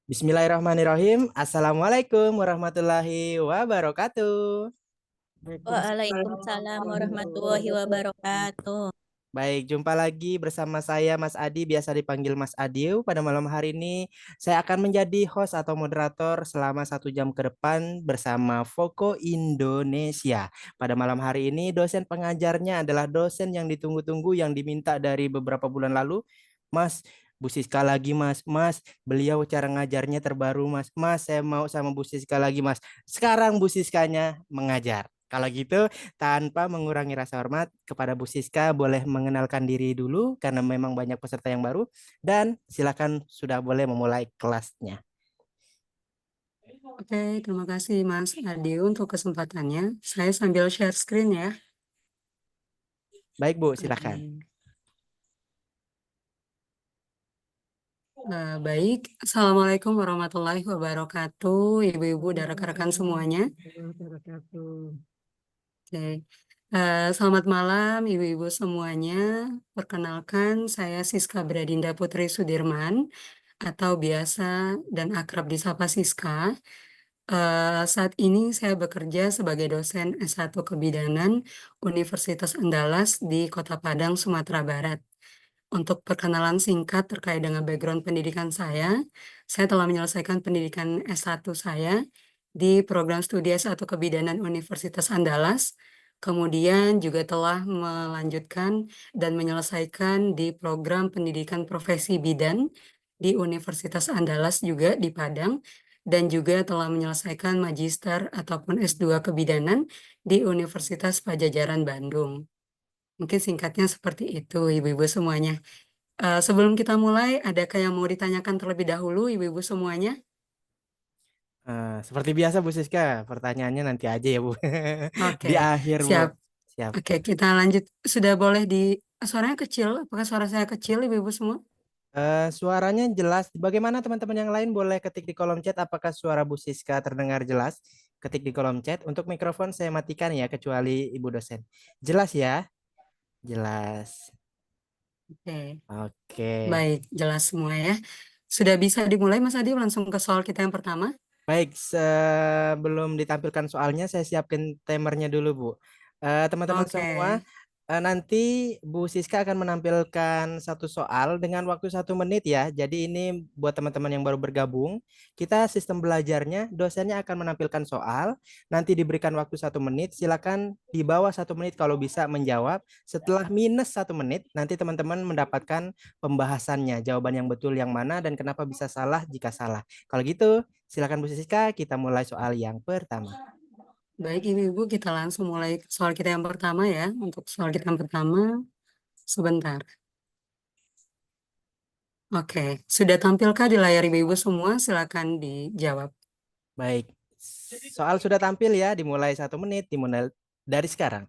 Bismillahirrahmanirrahim. Assalamualaikum warahmatullahi wabarakatuh. Waalaikumsalam warahmatullahi wabarakatuh. Baik, jumpa lagi bersama saya Mas Adi, biasa dipanggil Mas Adiu. Pada malam hari ini, saya akan menjadi host atau moderator selama 1 jam ke depan bersama Foko Indonesia. Pada malam hari ini, dosen pengajarnya adalah dosen yang ditunggu-tunggu, yang diminta dari beberapa bulan lalu. Mas, Bu Siska lagi, Mas. Mas, beliau cara ngajarnya terbaru, Mas. Mas, saya mau sama Bu Siska lagi, Mas. Sekarang Bu Siskanya mengajar. Kalau gitu, tanpa mengurangi rasa hormat kepada Bu Siska, boleh mengenalkan diri dulu karena memang banyak peserta yang baru. Dan silakan sudah boleh memulai kelasnya. Oke, terima kasih Mas Adi untuk kesempatannya. Saya sambil share screen ya. Baik Bu, Oke. silakan. Baik, Assalamualaikum warahmatullahi wabarakatuh, Ibu-ibu dan rekan-rekan semuanya. Oke. Selamat malam Ibu-ibu semuanya. Perkenalkan, saya Siska Bradinda Putri Sudirman atau biasa dan akrab disapa Siska. Saat ini saya bekerja sebagai dosen S1 Kebidanan Universitas Andalas di Kota Padang, Sumatera Barat. Untuk perkenalan singkat terkait dengan background pendidikan saya telah menyelesaikan pendidikan S1 saya di program studi S1 Kebidanan Universitas Andalas, kemudian juga telah melanjutkan dan menyelesaikan di program pendidikan profesi bidan di Universitas Andalas juga di Padang, dan juga telah menyelesaikan magister ataupun S2 Kebidanan di Universitas Pajajaran Bandung. Mungkin singkatnya seperti itu, Ibu-ibu semuanya. Sebelum kita mulai, adakah yang mau ditanyakan terlebih dahulu, Ibu-ibu semuanya? Seperti biasa Bu Siska, pertanyaannya nanti aja ya Bu. Di Oke, akhir Bu. siap. Siap. Oke, kita lanjut. Sudah boleh suaranya kecil? Apakah suara saya kecil, Ibu-ibu semua? Suaranya jelas. Bagaimana teman-teman yang lain, boleh ketik di kolom chat apakah suara Bu Siska terdengar jelas? Ketik di kolom chat. Untuk mikrofon saya matikan ya, kecuali Ibu dosen. Jelas ya? Jelas. Oke, Oke. baik, jelas semua ya. Sudah bisa dimulai, Mas Adi, langsung ke soal kita yang pertama? Baik, sebelum ditampilkan soalnya, saya siapkan timernya dulu, Bu. Teman-teman Oke, semua, nanti Bu Siska akan menampilkan satu soal dengan waktu 1 menit ya. Jadi ini buat teman-teman yang baru bergabung, kita sistem belajarnya, dosennya akan menampilkan soal, nanti diberikan waktu 1 menit, silakan di bawah 1 menit kalau bisa menjawab. Setelah minus 1 menit, nanti teman-teman mendapatkan pembahasannya, jawaban yang betul yang mana dan kenapa bisa salah jika salah. Kalau gitu, silakan Bu Siska, kita mulai soal yang pertama. baik Ibu-ibu, kita langsung mulai soal kita yang pertama ya. Untuk soal kita yang pertama, sebentar. Oke, sudah tampilkah di layar Ibu-ibu semua? Silakan dijawab. Baik, soal sudah tampil ya, dimulai 1 menit, dimulai dari sekarang.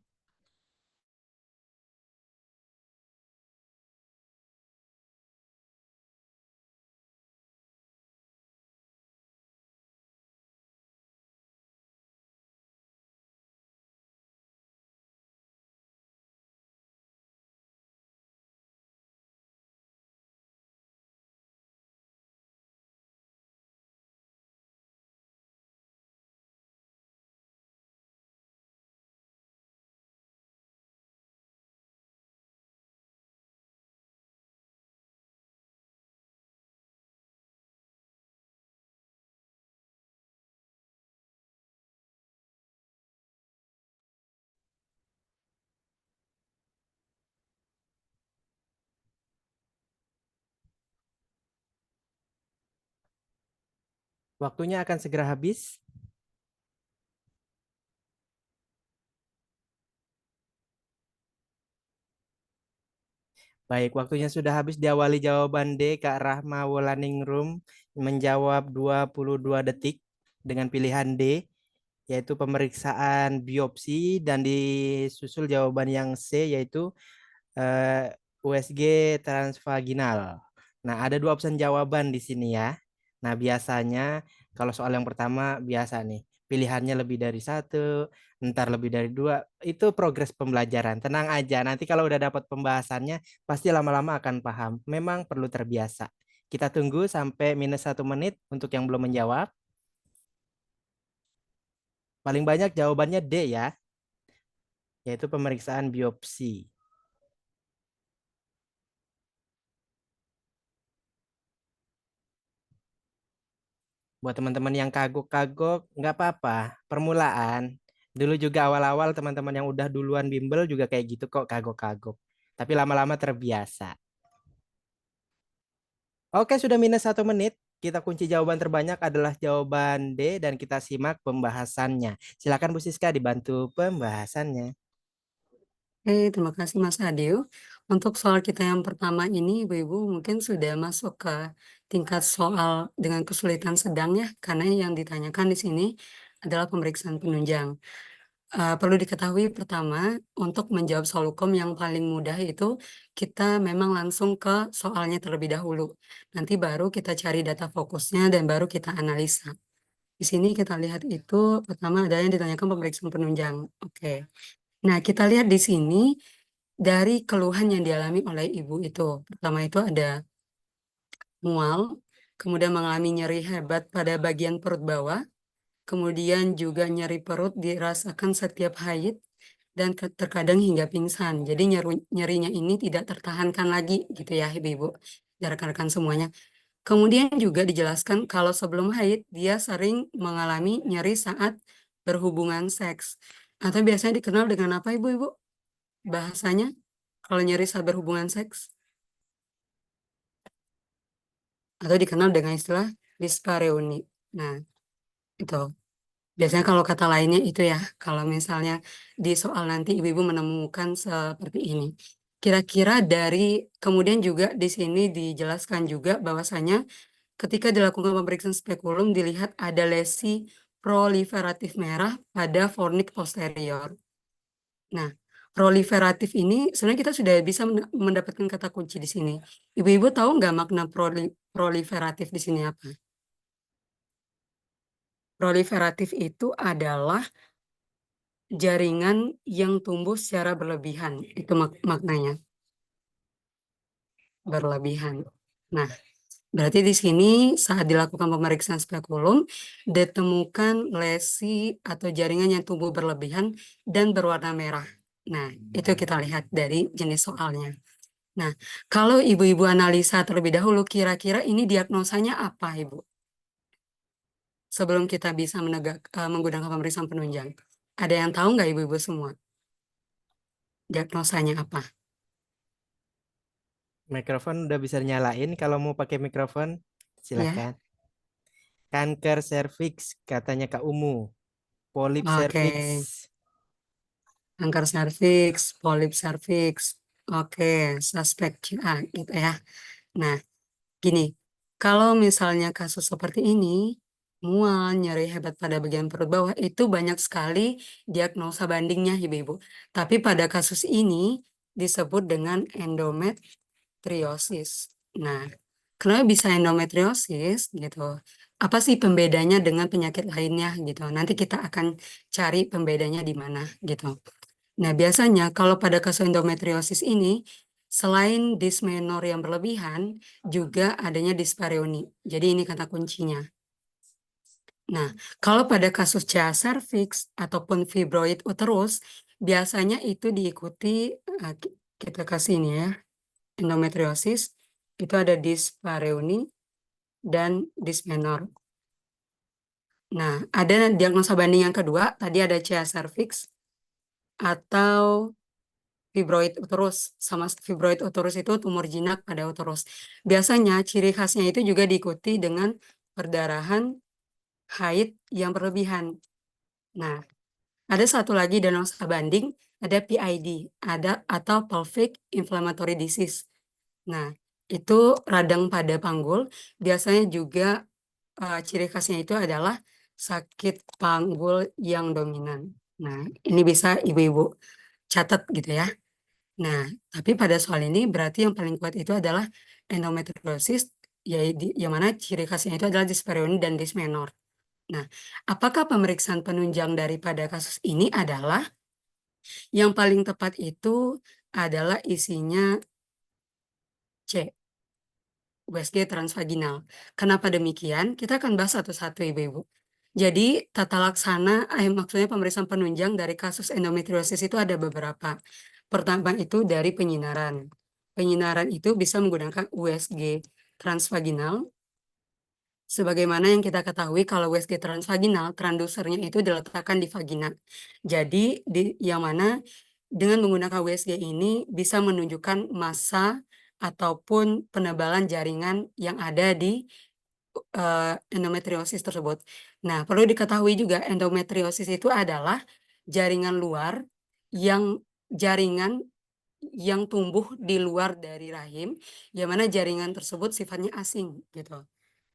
Waktunya akan segera habis. Baik, waktunya sudah habis. Diawali jawaban D, Kak Rahma Wulaningrum menjawab 22 detik dengan pilihan D, yaitu pemeriksaan biopsi, dan disusul jawaban yang C, yaitu USG transvaginal. Nah, ada 2 opsi jawaban di sini ya. Nah, biasanya kalau soal yang pertama biasa nih, pilihannya lebih dari satu, ntar lebih dari dua, itu progres pembelajaran. Tenang aja, nanti kalau udah dapat pembahasannya, pasti lama-lama akan paham. Memang perlu terbiasa. Kita tunggu sampai -1 menit untuk yang belum menjawab. Paling banyak jawabannya D ya, yaitu pemeriksaan biopsi. Buat teman-teman yang kagok-kagok, nggak apa-apa, permulaan. Dulu juga awal-awal teman-teman yang udah duluan bimbel juga kayak gitu kok, kagok-kagok. Tapi lama-lama terbiasa. Oke, sudah -1 menit. Kita kunci jawaban terbanyak adalah jawaban D dan kita simak pembahasannya. Silakan Bu Siska dibantu pembahasannya. Terima kasih Mas Adil. Untuk soal kita yang pertama ini, Ibu-Ibu mungkin sudah masuk ke tingkat soal dengan kesulitan sedang ya, karena yang ditanyakan di sini adalah pemeriksaan penunjang. Perlu diketahui pertama, untuk menjawab soal hukum yang paling mudah itu, kita memang langsung ke soalnya terlebih dahulu. Nanti baru kita cari data fokusnya dan baru kita analisa. Di sini kita lihat itu, pertama ada yang ditanyakan pemeriksaan penunjang. Oke. Nah, kita lihat di sini, dari keluhan yang dialami oleh ibu itu. Pertama itu ada mual, kemudian mengalami nyeri hebat pada bagian perut bawah, kemudian juga nyeri perut dirasakan setiap haid, dan terkadang hingga pingsan. Jadi nyerinya ini tidak tertahankan lagi gitu ya ibu-ibu, dan rekan-rekan semuanya. Kemudian juga dijelaskan kalau sebelum haid, dia sering mengalami nyeri saat berhubungan seks. Atau biasanya dikenal dengan apa ibu-ibu? Bahasanya, kalau nyeri saat berhubungan seks? Atau dikenal dengan istilah dispareunia. Nah, itu. Biasanya kalau kata lainnya itu ya, kalau misalnya di soal nanti ibu-ibu menemukan seperti ini. Kira-kira dari, kemudian juga di sini dijelaskan juga bahwasanya ketika dilakukan pemeriksaan spekulum dilihat ada lesi proliferatif merah pada fornik posterior. Nah, proliferatif ini sebenarnya kita sudah bisa mendapatkan kata kunci di sini. Ibu-ibu tahu nggak makna proliferatif di sini apa? Proliferatif itu adalah jaringan yang tumbuh secara berlebihan. Itu maknanya. Berlebihan. Nah, berarti di sini saat dilakukan pemeriksaan spekulum, ditemukan lesi atau jaringan yang tumbuh berlebihan dan berwarna merah. Nah, itu kita lihat dari jenis soalnya. Nah, kalau ibu-ibu analisa terlebih dahulu, kira-kira ini diagnosanya apa, Ibu? Sebelum kita bisa menggunakan pemeriksaan penunjang. Ada yang tahu nggak ibu-ibu semua? Diagnosanya apa? Mikrofon udah bisa nyalain. Kalau mau pakai mikrofon, Ya, silakan. Kanker serviks, katanya Kak Umu. Polip oke. serviks. Kanker serviks, polip serviks. Oke, suspek CA gitu ya. Nah, gini, kalau misalnya kasus seperti ini, mual, nyeri hebat pada bagian perut bawah, itu banyak sekali diagnosa bandingnya, ibu-ibu. Tapi pada kasus ini disebut dengan endometriosis. Nah, kenapa bisa endometriosis gitu? Apa sih pembedanya dengan penyakit lainnya gitu? Nanti kita akan cari pembedanya di mana gitu. Nah, biasanya kalau pada kasus endometriosis ini, selain dismenor yang berlebihan, juga adanya dispareunia. Jadi ini kata kuncinya. Nah, kalau pada kasus CA cervix ataupun fibroid uterus, biasanya itu diikuti, kita kasih ini ya, endometriosis, itu ada dispareunia dan dismenor. Nah, ada diagnosa banding yang kedua, tadi ada CA cervix atau fibroid uterus. Sama fibroid uterus itu tumor jinak pada uterus. Biasanya ciri khasnya itu juga diikuti dengan perdarahan haid yang berlebihan. Nah, ada satu lagi diagnosa banding, ada PID, ada atau pelvic inflammatory disease. Nah, itu radang pada panggul, biasanya juga ciri khasnya itu adalah sakit panggul yang dominan. Nah, ini bisa ibu-ibu catat gitu ya. Nah, tapi pada soal ini berarti yang paling kuat itu adalah endometriosis, yang mana ciri khasnya itu adalah dispareunia dan dismenor. Nah, apakah pemeriksaan penunjang daripada kasus ini adalah yang paling tepat itu adalah isinya C. USG transvaginal. Kenapa demikian? Kita akan bahas satu-satu Ibu-Ibu. Jadi tata laksana, maksudnya pemeriksaan penunjang dari kasus endometriosis itu ada beberapa. Pertama itu dari penyinaran. Penyinaran itu bisa menggunakan USG transvaginal. Sebagaimana yang kita ketahui kalau USG transvaginal, transdusernya itu diletakkan di vagina. Jadi yang mana dengan menggunakan USG ini bisa menunjukkan massa ataupun penebalan jaringan yang ada di endometriosis tersebut. Nah, perlu diketahui juga endometriosis itu adalah jaringan luar jaringan yang tumbuh di luar dari rahim, yang mana jaringan tersebut sifatnya asing gitu.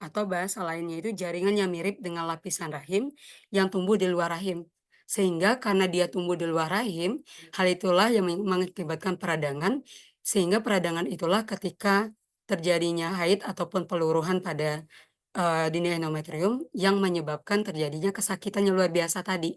Atau bahasa lainnya itu jaringan yang mirip dengan lapisan rahim yang tumbuh di luar rahim. Sehingga karena dia tumbuh di luar rahim, hal itulah yang mengakibatkan peradangan, sehingga peradangan itulah ketika terjadinya haid ataupun peluruhan pada dini endometrium yang menyebabkan terjadinya kesakitan yang luar biasa tadi.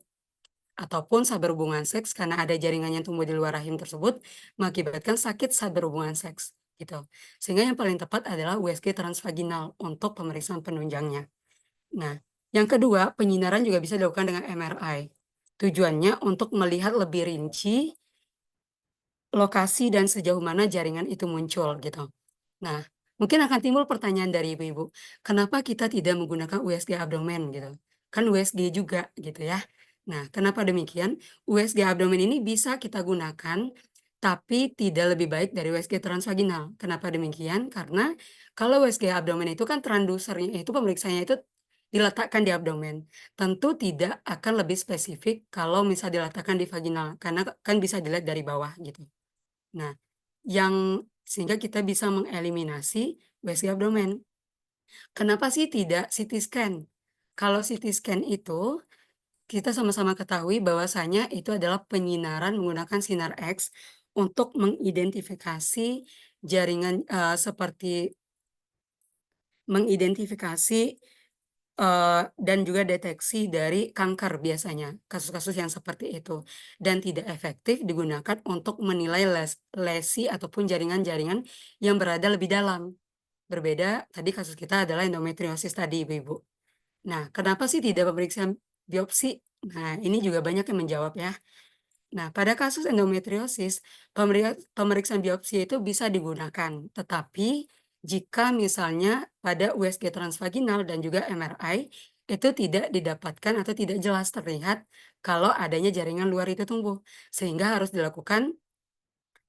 Ataupun saat berhubungan seks karena ada jaringan yang tumbuh di luar rahim tersebut mengakibatkan sakit saat berhubungan seks gitu. Sehingga yang paling tepat adalah USG transvaginal untuk pemeriksaan penunjangnya. Nah, yang kedua, penyinaran juga bisa dilakukan dengan MRI. Tujuannya untuk melihat lebih rinci lokasi dan sejauh mana jaringan itu muncul gitu. Nah, mungkin akan timbul pertanyaan dari ibu-ibu, kenapa kita tidak menggunakan USG abdomen gitu? Kan USG juga gitu ya. Nah, kenapa demikian? USG abdomen ini bisa kita gunakan, tapi tidak lebih baik dari USG transvaginal. Kenapa demikian? Karena kalau USG abdomen itu kan transdusernya itu pemeriksaannya itu diletakkan di abdomen. Tentu tidak akan lebih spesifik kalau misal diletakkan di vaginal, karena kan bisa dilihat dari bawah gitu. Nah, sehingga kita bisa mengeliminasi USG abdomen. Kenapa sih tidak CT scan? Kalau CT scan itu, kita sama-sama ketahui bahwasanya itu adalah penyinaran menggunakan sinar X untuk mengidentifikasi jaringan seperti mengidentifikasi dan juga deteksi dari kanker biasanya, kasus-kasus yang seperti itu. Dan tidak efektif digunakan untuk menilai lesi ataupun jaringan-jaringan yang berada lebih dalam. Berbeda, tadi kasus kita adalah endometriosis tadi, Ibu-Ibu. Nah, kenapa sih tidak pemeriksaan biopsi? Nah, ini juga banyak yang menjawab ya. Nah, pada kasus endometriosis, pemeriksaan biopsi itu bisa digunakan. Tetapi, jika misalnya pada USG transvaginal dan juga MRI, itu tidak didapatkan atau tidak jelas terlihat kalau adanya jaringan luar itu tumbuh. Sehingga harus dilakukan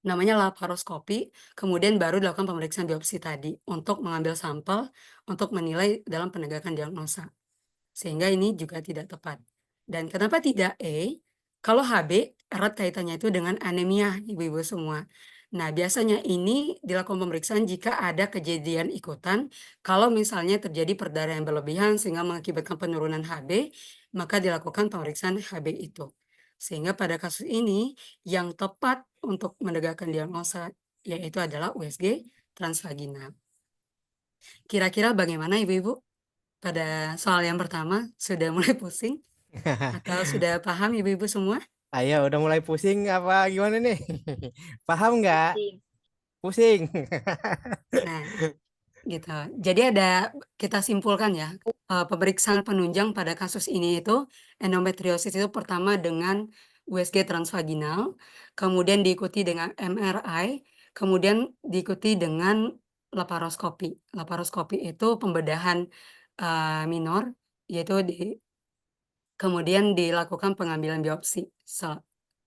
namanya laparoskopi, kemudian baru dilakukan pemeriksaan biopsi tadi untuk mengambil sampel untuk menilai dalam penegakan diagnosa. Sehingga ini juga tidak tepat. Dan kenapa tidak Kalau HB erat kaitannya itu dengan anemia ibu-ibu semua. Nah, biasanya ini dilakukan pemeriksaan jika ada kejadian ikutan. Kalau misalnya terjadi perdarahan yang berlebihan sehingga mengakibatkan penurunan HB, maka dilakukan pemeriksaan HB itu. Sehingga pada kasus ini yang tepat untuk menegakkan diagnosa yaitu adalah USG transvaginal. Kira-kira bagaimana ibu-ibu? Pada soal yang pertama, sudah mulai pusing? Atau sudah paham ibu-ibu semua? Ayo, udah mulai pusing apa gimana nih? Paham nggak? Pusing. Nah, gitu. Jadi kita simpulkan ya, pemeriksaan penunjang pada kasus ini itu, endometriosis itu pertama dengan USG transvaginal, kemudian diikuti dengan MRI, kemudian diikuti dengan laparoskopi. Laparoskopi itu pembedahan minor, yaitu kemudian dilakukan pengambilan biopsi,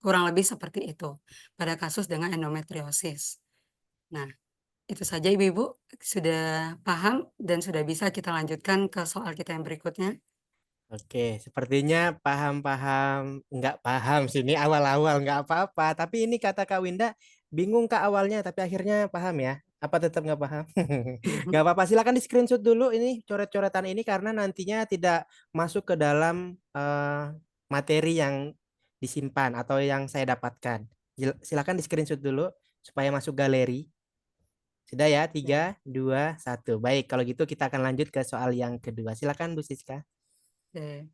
kurang lebih seperti itu pada kasus dengan endometriosis. Nah, itu saja Ibu-Ibu, sudah paham dan sudah bisa kita lanjutkan ke soal kita yang berikutnya. Oke, sepertinya paham-paham, nggak paham sini awal-awal nggak apa-apa. Tapi ini kata Kak Winda, bingung Kak awalnya, tapi akhirnya paham ya. Apa tetap nggak paham? Nggak apa-apa, silakan di screenshot dulu ini coret-coretan ini karena nantinya tidak masuk ke dalam materi yang disimpan atau yang saya dapatkan. Silakan di screenshot dulu supaya masuk galeri. Sudah ya, 3, 2, 1. Baik, kalau gitu kita akan lanjut ke soal yang kedua. Silakan Bu Siska. Oke.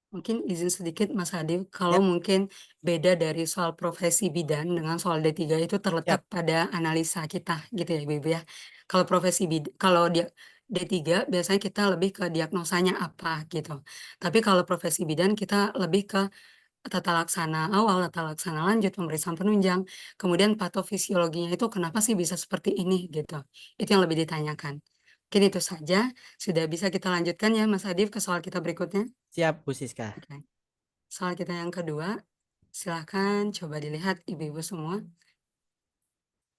Mungkin izin sedikit Mas Adi, kalau mungkin beda dari soal profesi bidan dengan soal D3 itu terletak pada analisa kita gitu ya Ibu ya. Kalau profesi kalau dia D3 biasanya kita lebih ke diagnosanya apa gitu. Tapi kalau profesi bidan kita lebih ke tata laksana awal, tata laksana lanjut, pemeriksaan penunjang, kemudian patofisiologinya itu kenapa sih bisa seperti ini gitu. Itu yang lebih ditanyakan. Mungkin itu saja, sudah bisa kita lanjutkan ya Mas Adi ke soal kita berikutnya. Siap, Bu Siska. Oke. Soal kita yang kedua, silahkan coba dilihat ibu-ibu semua.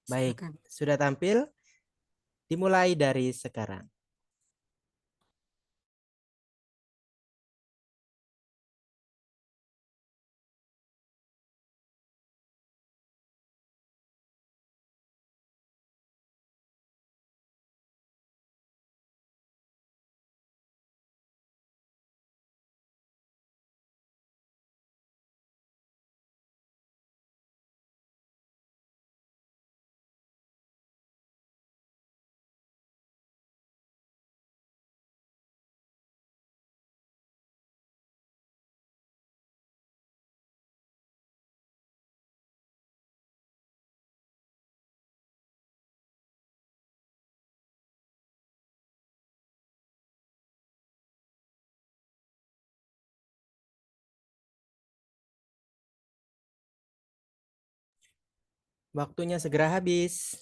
Baik, Silakan. sudah tampil? Dimulai dari sekarang. Waktunya segera habis.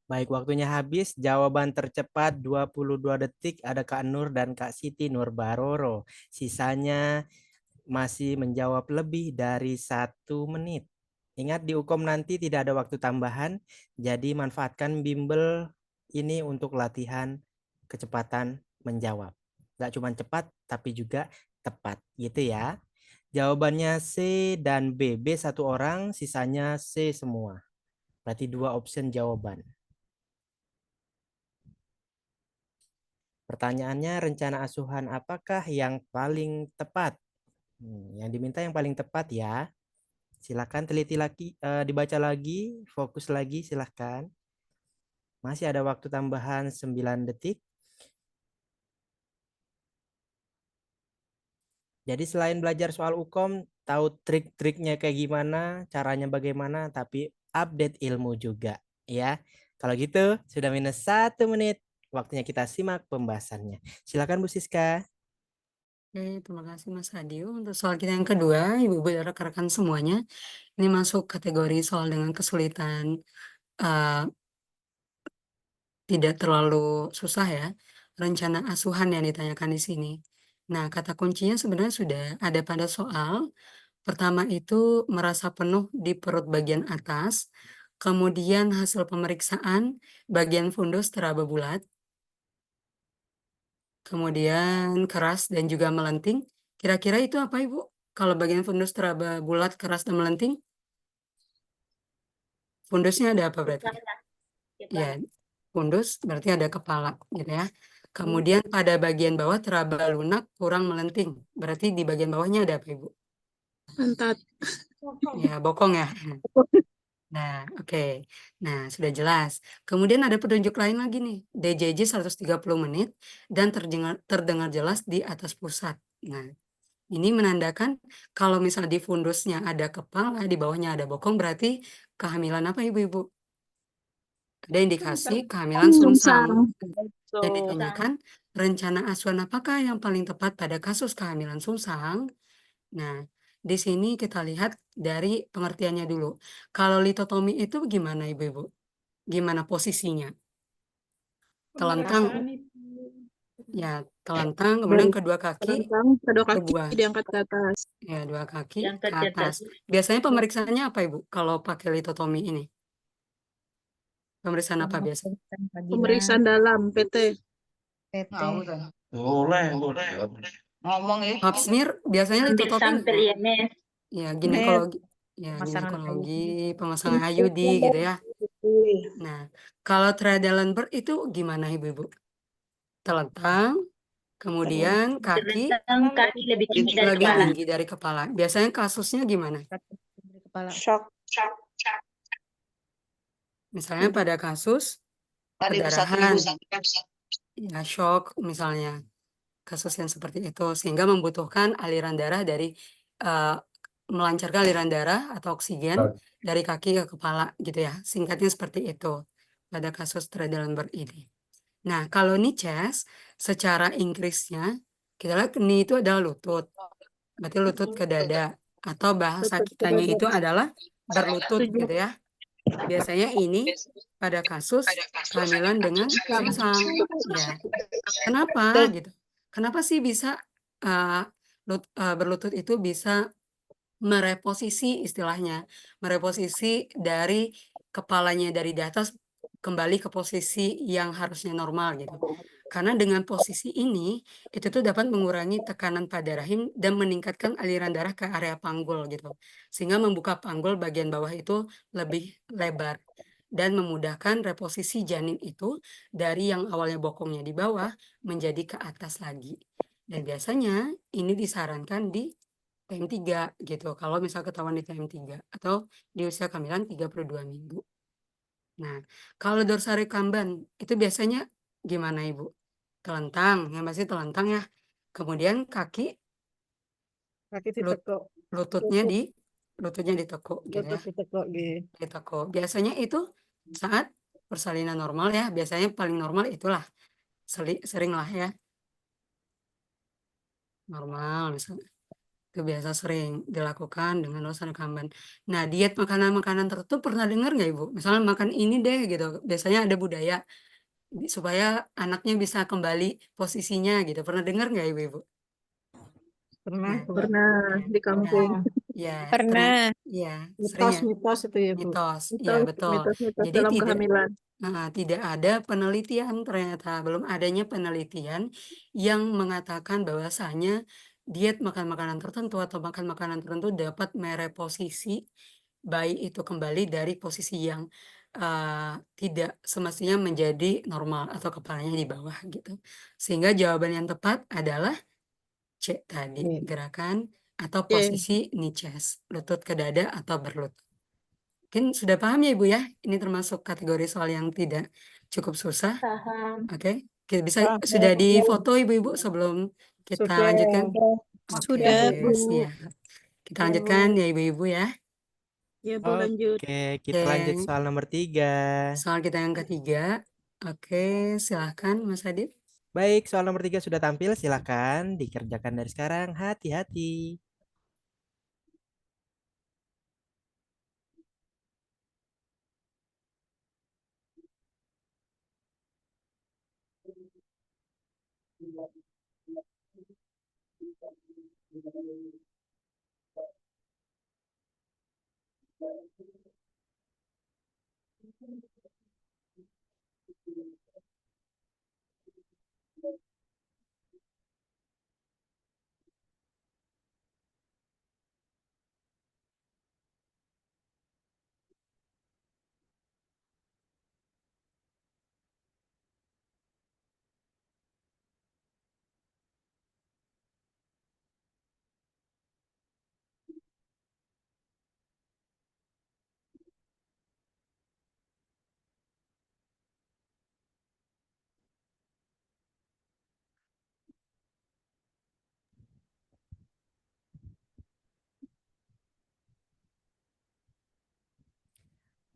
Baik, waktunya habis. Jawaban tercepat 22 detik ada Kak Nur dan Kak Siti Nurbaroro. Sisanya masih menjawab lebih dari 1 menit. Ingat di Ukom nanti tidak ada waktu tambahan, jadi manfaatkan bimbel ini untuk latihan kecepatan menjawab. Gak cuma cepat, tapi juga tepat gitu ya. Jawabannya C dan B. B 1 orang, sisanya C semua. Berarti 2 option jawaban. Pertanyaannya, rencana asuhan apakah yang paling tepat? Yang diminta yang paling tepat ya. Silakan teliti lagi, dibaca lagi, fokus lagi silakan. Masih ada waktu tambahan 9 detik. Jadi selain belajar soal Ukom, tahu trik-triknya kayak gimana, caranya bagaimana, tapi update ilmu juga ya. Kalau gitu sudah minus 1 menit. Waktunya kita simak pembahasannya. Silakan Bu Siska. Oke, terima kasih Mas Adio. Untuk soal kita yang kedua, ibu-ibu dan rekan-rekan semuanya, ini masuk kategori soal dengan kesulitan tidak terlalu susah ya. Rencana asuhan yang ditanyakan di sini. Nah, kata kuncinya sebenarnya sudah ada pada soal. Pertama itu merasa penuh di perut bagian atas, kemudian hasil pemeriksaan bagian fundus teraba bulat, kemudian keras dan juga melenting. Kira-kira itu apa Ibu? Kalau bagian fundus teraba bulat, keras dan melenting? Fundusnya ada apa berarti? Ya, fundus berarti ada kepala gitu ya. Kemudian pada bagian bawah teraba lunak kurang melenting. Berarti di bagian bawahnya ada apa Ibu? Pantat. Ya, bokong ya. Nah, oke. Nah, sudah jelas. Kemudian ada petunjuk lain lagi nih. DJJ 130 menit dan terdengar jelas di atas pusat. Nah, ini menandakan kalau misalnya di fundusnya ada kepala, di bawahnya ada bokong, berarti kehamilan apa Ibu-Ibu? Ada indikasi kehamilan sungsang. Dan ditanyakan rencana asuhan apakah yang paling tepat pada kasus kehamilan sungsang? Nah, di sini kita lihat dari pengertiannya dulu. Kalau litotomi itu gimana Ibu-Ibu? Gimana posisinya? Telentang, ya telentang, kemudian kedua kaki Kedua kaki terbuat. diangkat ke atas. Ya, dua kaki ke atas. Biasanya pemeriksaannya apa Ibu kalau pakai litotomi ini? Pemeriksaan apa biasa? Pemeriksaan dalam PT. Boleh. Ngomong ya. Pap smear biasanya litotomi sampel nggak? IMS. Ya, ginekologi. Ya, Pemasangan ginekologi, pemasangan IUD gitu ya. Nah, kalau Trendelenburg itu gimana Ibu-Ibu? Telentang, kemudian kaki kaki lebih tinggi dari lebih kepala. tinggi dari kepala. Biasanya kasusnya gimana? Shock. Misalnya pada kasus perdarahan, ya shock misalnya, kasus yang seperti itu, sehingga membutuhkan aliran darah dari melancarkan aliran darah atau oksigen dari kaki ke kepala gitu ya. Singkatnya seperti itu pada kasus Trendelenburg ini. Nah, kalau niches secara Inggrisnya kita lihat knee itu adalah lutut. Berarti lutut ke dada atau bahasa Lutut ke kitanya dada. itu adalah berlutut Setuju. gitu ya. Biasanya ini pada kasus kehamilan dengan sungsang ya. Kenapa gitu? Kenapa sih bisa berlutut itu bisa mereposisi istilahnya, mereposisi dari kepalanya dari di atas kembali ke posisi yang harusnya normal gitu. Karena dengan posisi ini itu tuh dapat mengurangi tekanan pada rahim dan meningkatkan aliran darah ke area panggul gitu. Sehingga membuka panggul bagian bawah itu lebih lebar dan memudahkan reposisi janin itu dari yang awalnya bokongnya di bawah menjadi ke atas lagi. Dan biasanya ini disarankan di TM3 gitu, kalau misal ketahuan di TM3 atau di usia kehamilan 32 minggu. Nah, kalau dorsal rekamban itu biasanya gimana Ibu? Telentang, yang pasti telentang ya. Kemudian kaki ditekuk. lututnya ditekuk gitu ya. Ditekuk. Biasanya itu saat persalinan normal ya, biasanya paling normal itulah sering lah ya. Normal misalnya. Itu biasa sering dilakukan dengan dorsal rekamban. Nah, diet makanan-makanan tertentu pernah dengar nggak Ibu? Misalnya makan ini deh gitu. Biasanya ada budaya supaya anaknya bisa kembali posisinya gitu. Pernah dengar nggak Ibu? Pernah Ya, di kampung. ya, Pernah. ya, sering ya. Mitos itu ya, Bu. Mitos, ya betul. Mitos-mitos Jadi dalam kehamilan. tidak ada penelitian ternyata, belum adanya penelitian yang mengatakan bahwasanya diet makan makanan tertentu atau makan makanan tertentu dapat mereposisi bayi itu kembali dari posisi yang tidak semestinya menjadi normal atau kepalanya di bawah gitu. Sehingga jawaban yang tepat adalah C tadi, gerakan atau posisi niches, lutut ke dada atau berlutut. Mungkin sudah paham ya Ibu ya? Ini termasuk kategori soal yang tidak cukup susah. Paham. Oke, bisa sudah difoto Ibu-Ibu sebelum kita lanjutkan? Sudah, Oke, Bu. siap. Kita lanjutkan ya Ibu-Ibu ya. Ya, Bu, lanjut. Oke, kita lanjut Oke. soal nomor 3. Soal kita yang ketiga. Oke, silahkan Mas Adit. Baik, soal nomor 3 sudah tampil. Silakan dikerjakan dari sekarang. Hati-hati.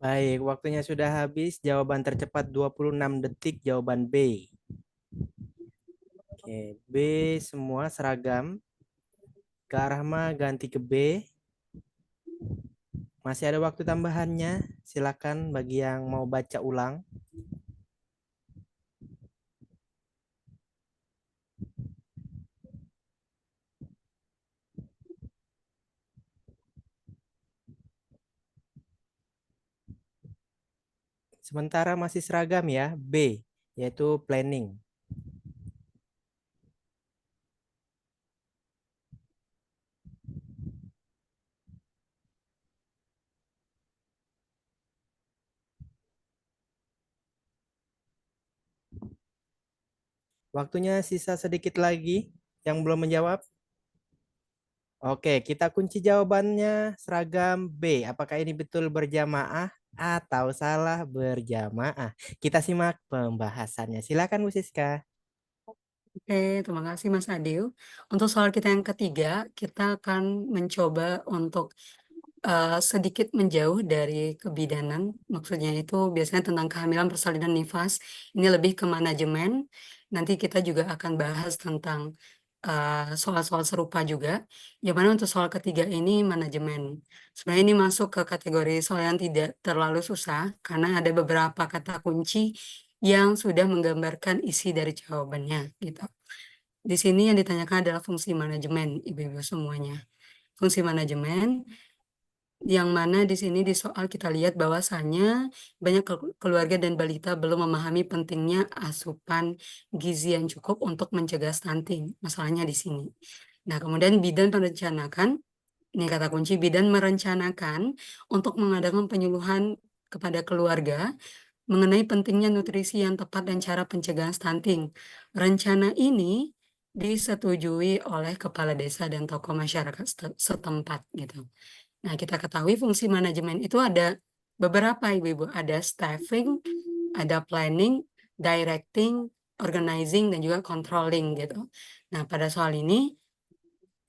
Baik, waktunya sudah habis. Jawaban tercepat 26 detik, jawaban B. Oke, B semua seragam. Ke arah Ma ganti ke B. Masih ada waktu tambahannya. Silakan bagi yang mau baca ulang. Sementara masih seragam ya, B, yaitu planning. Waktunya sisa sedikit lagi yang belum menjawab. Oke, kita kunci jawabannya seragam B. Apakah ini betul berjamaah? atau salah berjamaah? Kita simak pembahasannya. Silakan Bu Siska. Oke, terima kasih Mas Adil. Untuk soal kita yang ketiga, kita akan mencoba untuk sedikit menjauh dari kebidanan. Maksudnya itu biasanya tentang kehamilan, persalinan, nifas. Ini lebih ke manajemen. Nanti kita juga akan bahas tentang soal-soal serupa juga. Yang mana untuk soal ketiga ini manajemen. Sebenarnya ini masuk ke kategori soal yang tidak terlalu susah karena ada beberapa kata kunci yang sudah menggambarkan isi dari jawabannya gitu. Di sini yang ditanyakan adalah fungsi manajemen, Ibu-ibu semuanya. Fungsi manajemen yang mana di sini di soal kita lihat bahwasannya banyak keluarga dan balita belum memahami pentingnya asupan gizi yang cukup untuk mencegah stunting. Masalahnya di sini. Nah, kemudian bidan merencanakan, ini kata kunci, bidan merencanakan untuk mengadakan penyuluhan kepada keluarga mengenai pentingnya nutrisi yang tepat dan cara pencegahan stunting. Rencana ini disetujui oleh kepala desa dan tokoh masyarakat setempat gitu. Nah, kita ketahui fungsi manajemen itu ada beberapa, Ibu-ibu. Ada staffing, ada planning, directing, organizing, dan juga controlling gitu. Nah, pada soal ini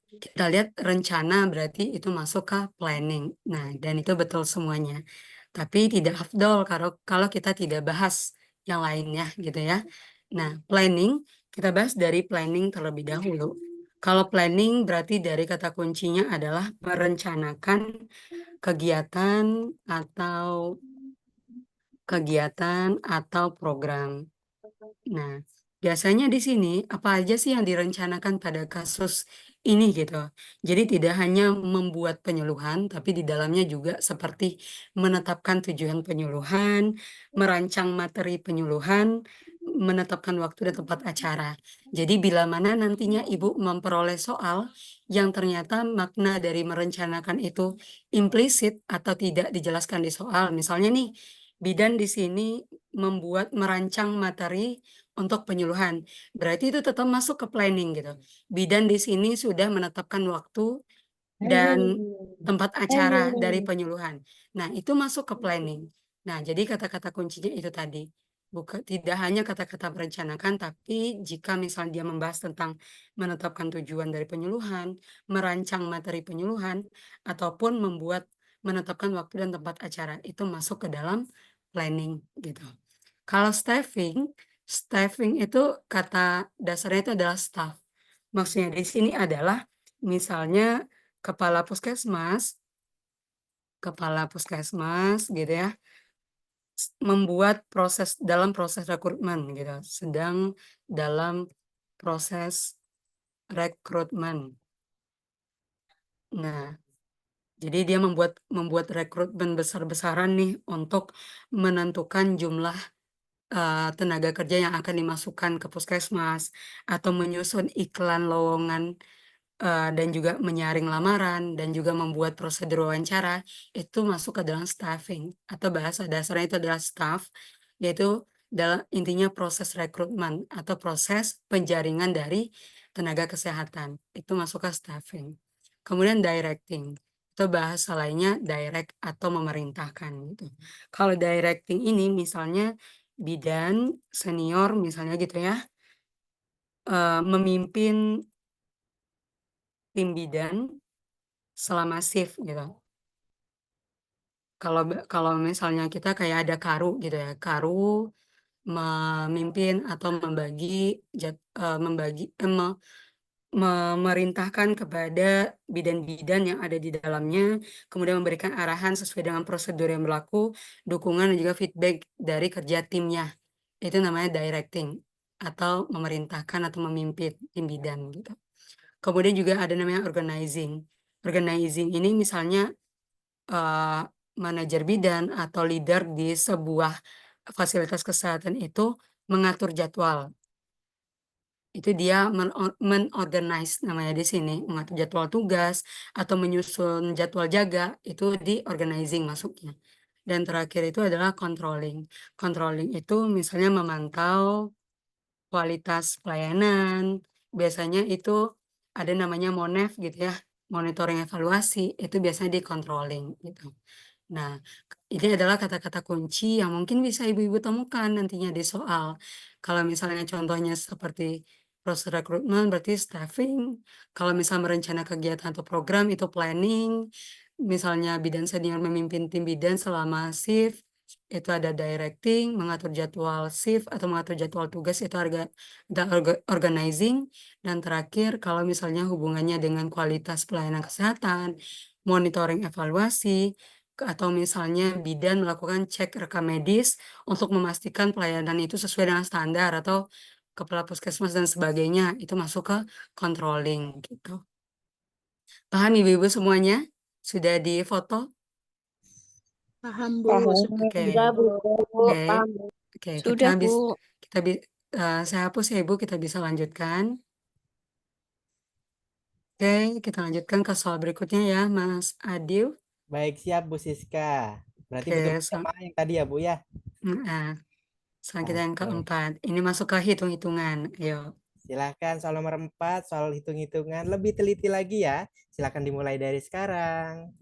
kita lihat rencana berarti itu masuk ke planning. Nah, dan itu betul semuanya. Tapi tidak afdol kalau kita tidak bahas yang lainnya gitu ya. Nah, planning, kita bahas dari planning terlebih dahulu. Kalau planning berarti dari kata kuncinya adalah merencanakan kegiatan atau program. Nah, biasanya di sini apa aja sih yang direncanakan pada kasus ini gitu. Jadi tidak hanya membuat penyuluhan, tapi di dalamnya juga seperti menetapkan tujuan penyuluhan, merancang materi penyuluhan, menetapkan waktu dan tempat acara. Jadi bila mana nantinya Ibu memperoleh soal yang ternyata makna dari merencanakan itu implisit atau tidak dijelaskan di soal. Misalnya nih, bidan di sini merancang materi untuk penyuluhan. Berarti itu tetap masuk ke planning gitu. Bidan di sini sudah menetapkan waktu dan tempat acara dari penyuluhan. Nah, itu masuk ke planning. Nah, jadi kata-kata kuncinya itu tadi. Tidak hanya kata-kata merencanakan, tapi jika misalnya dia membahas tentang menetapkan tujuan dari penyuluhan, merancang materi penyuluhan, ataupun menetapkan waktu dan tempat acara, itu masuk ke dalam planning gitu. Kalau staffing itu kata dasarnya itu adalah staff. Maksudnya di sini adalah misalnya kepala puskesmas gitu ya, membuat dalam proses rekrutmen gitu, sedang dalam proses rekrutmen. Nah, jadi dia membuat rekrutmen besar-besaran nih untuk menentukan jumlah tenaga kerja yang akan dimasukkan ke puskesmas atau menyusun iklan lowongan dan juga menyaring lamaran dan juga membuat prosedur wawancara, itu masuk ke dalam staffing atau bahasa dasarnya itu adalah staff, yaitu intinya proses rekrutmen atau proses penjaringan dari tenaga kesehatan, itu masuk ke staffing. Kemudian directing, itu bahasa lainnya direct atau memerintahkan gitu. Kalau directing ini misalnya bidan senior misalnya gitu ya, memimpin tim bidan selama shift gitu. Kalau misalnya kita kayak ada karu gitu ya, karu memimpin atau memerintahkan kepada bidan-bidan yang ada di dalamnya, kemudian memberikan arahan sesuai dengan prosedur yang berlaku, dukungan dan juga feedback dari kerja timnya. Itu namanya directing atau memerintahkan atau memimpin tim bidan gitu. Kemudian juga ada namanya organizing. Organizing ini misalnya manajer bidan atau leader di sebuah fasilitas kesehatan itu mengatur jadwal. Itu dia menorganize namanya di sini, mengatur jadwal tugas atau menyusun jadwal jaga, itu di organizing masuknya. Dan terakhir itu adalah controlling. Controlling itu misalnya memantau kualitas pelayanan, biasanya itu ada namanya MONEV gitu ya, monitoring evaluasi, itu biasanya di controlling gitu. Nah, ini adalah kata-kata kunci yang mungkin bisa ibu-ibu temukan nantinya di soal. Kalau misalnya contohnya seperti proses rekrutmen berarti staffing, kalau misal merencana kegiatan atau program itu planning, misalnya bidan senior memimpin tim bidan selama shift, itu ada directing, mengatur jadwal shift atau mengatur jadwal tugas itu ada organizing, dan terakhir kalau misalnya hubungannya dengan kualitas pelayanan kesehatan, monitoring evaluasi, atau misalnya bidan melakukan cek rekam medis untuk memastikan pelayanan itu sesuai dengan standar atau kepala puskesmas dan sebagainya, itu masuk ke controlling gitu. Paham ibu-ibu semuanya? Sudah difoto? Paham Bu. Oke. Sudah Bu. Oke. Paham Bu. Oke, Sudah, Bu. saya hapus ya Ibu, kita bisa lanjutkan. Oke, kita lanjutkan ke soal berikutnya ya, Mas Adil. Baik, siap Bu Siska. Berarti Oke, betul sama yang tadi ya Bu ya. selanjutnya yang Oke. keempat. Ini masuk ke hitung-hitungan. Ayo. Silahkan soal nomor 4, soal hitung-hitungan. Lebih teliti lagi ya. Silahkan dimulai dari sekarang.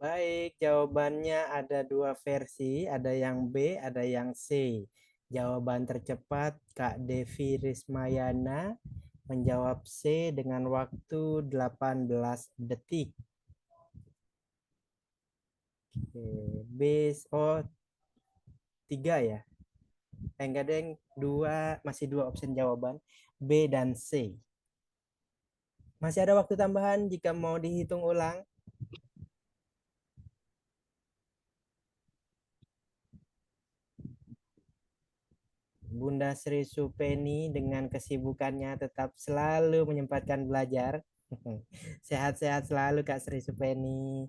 Baik, jawabannya ada dua versi, ada yang B, ada yang C. Jawaban tercepat Kak Devi Rismayana menjawab C dengan waktu 18 detik. Oke, B, oh 3 ya. Enggak deng, masih dua opsi jawaban, B dan C. Masih ada waktu tambahan jika mau dihitung ulang. Bunda Sri Supeni dengan kesibukannya tetap selalu menyempatkan belajar. Sehat-sehat selalu Kak Sri Supeni.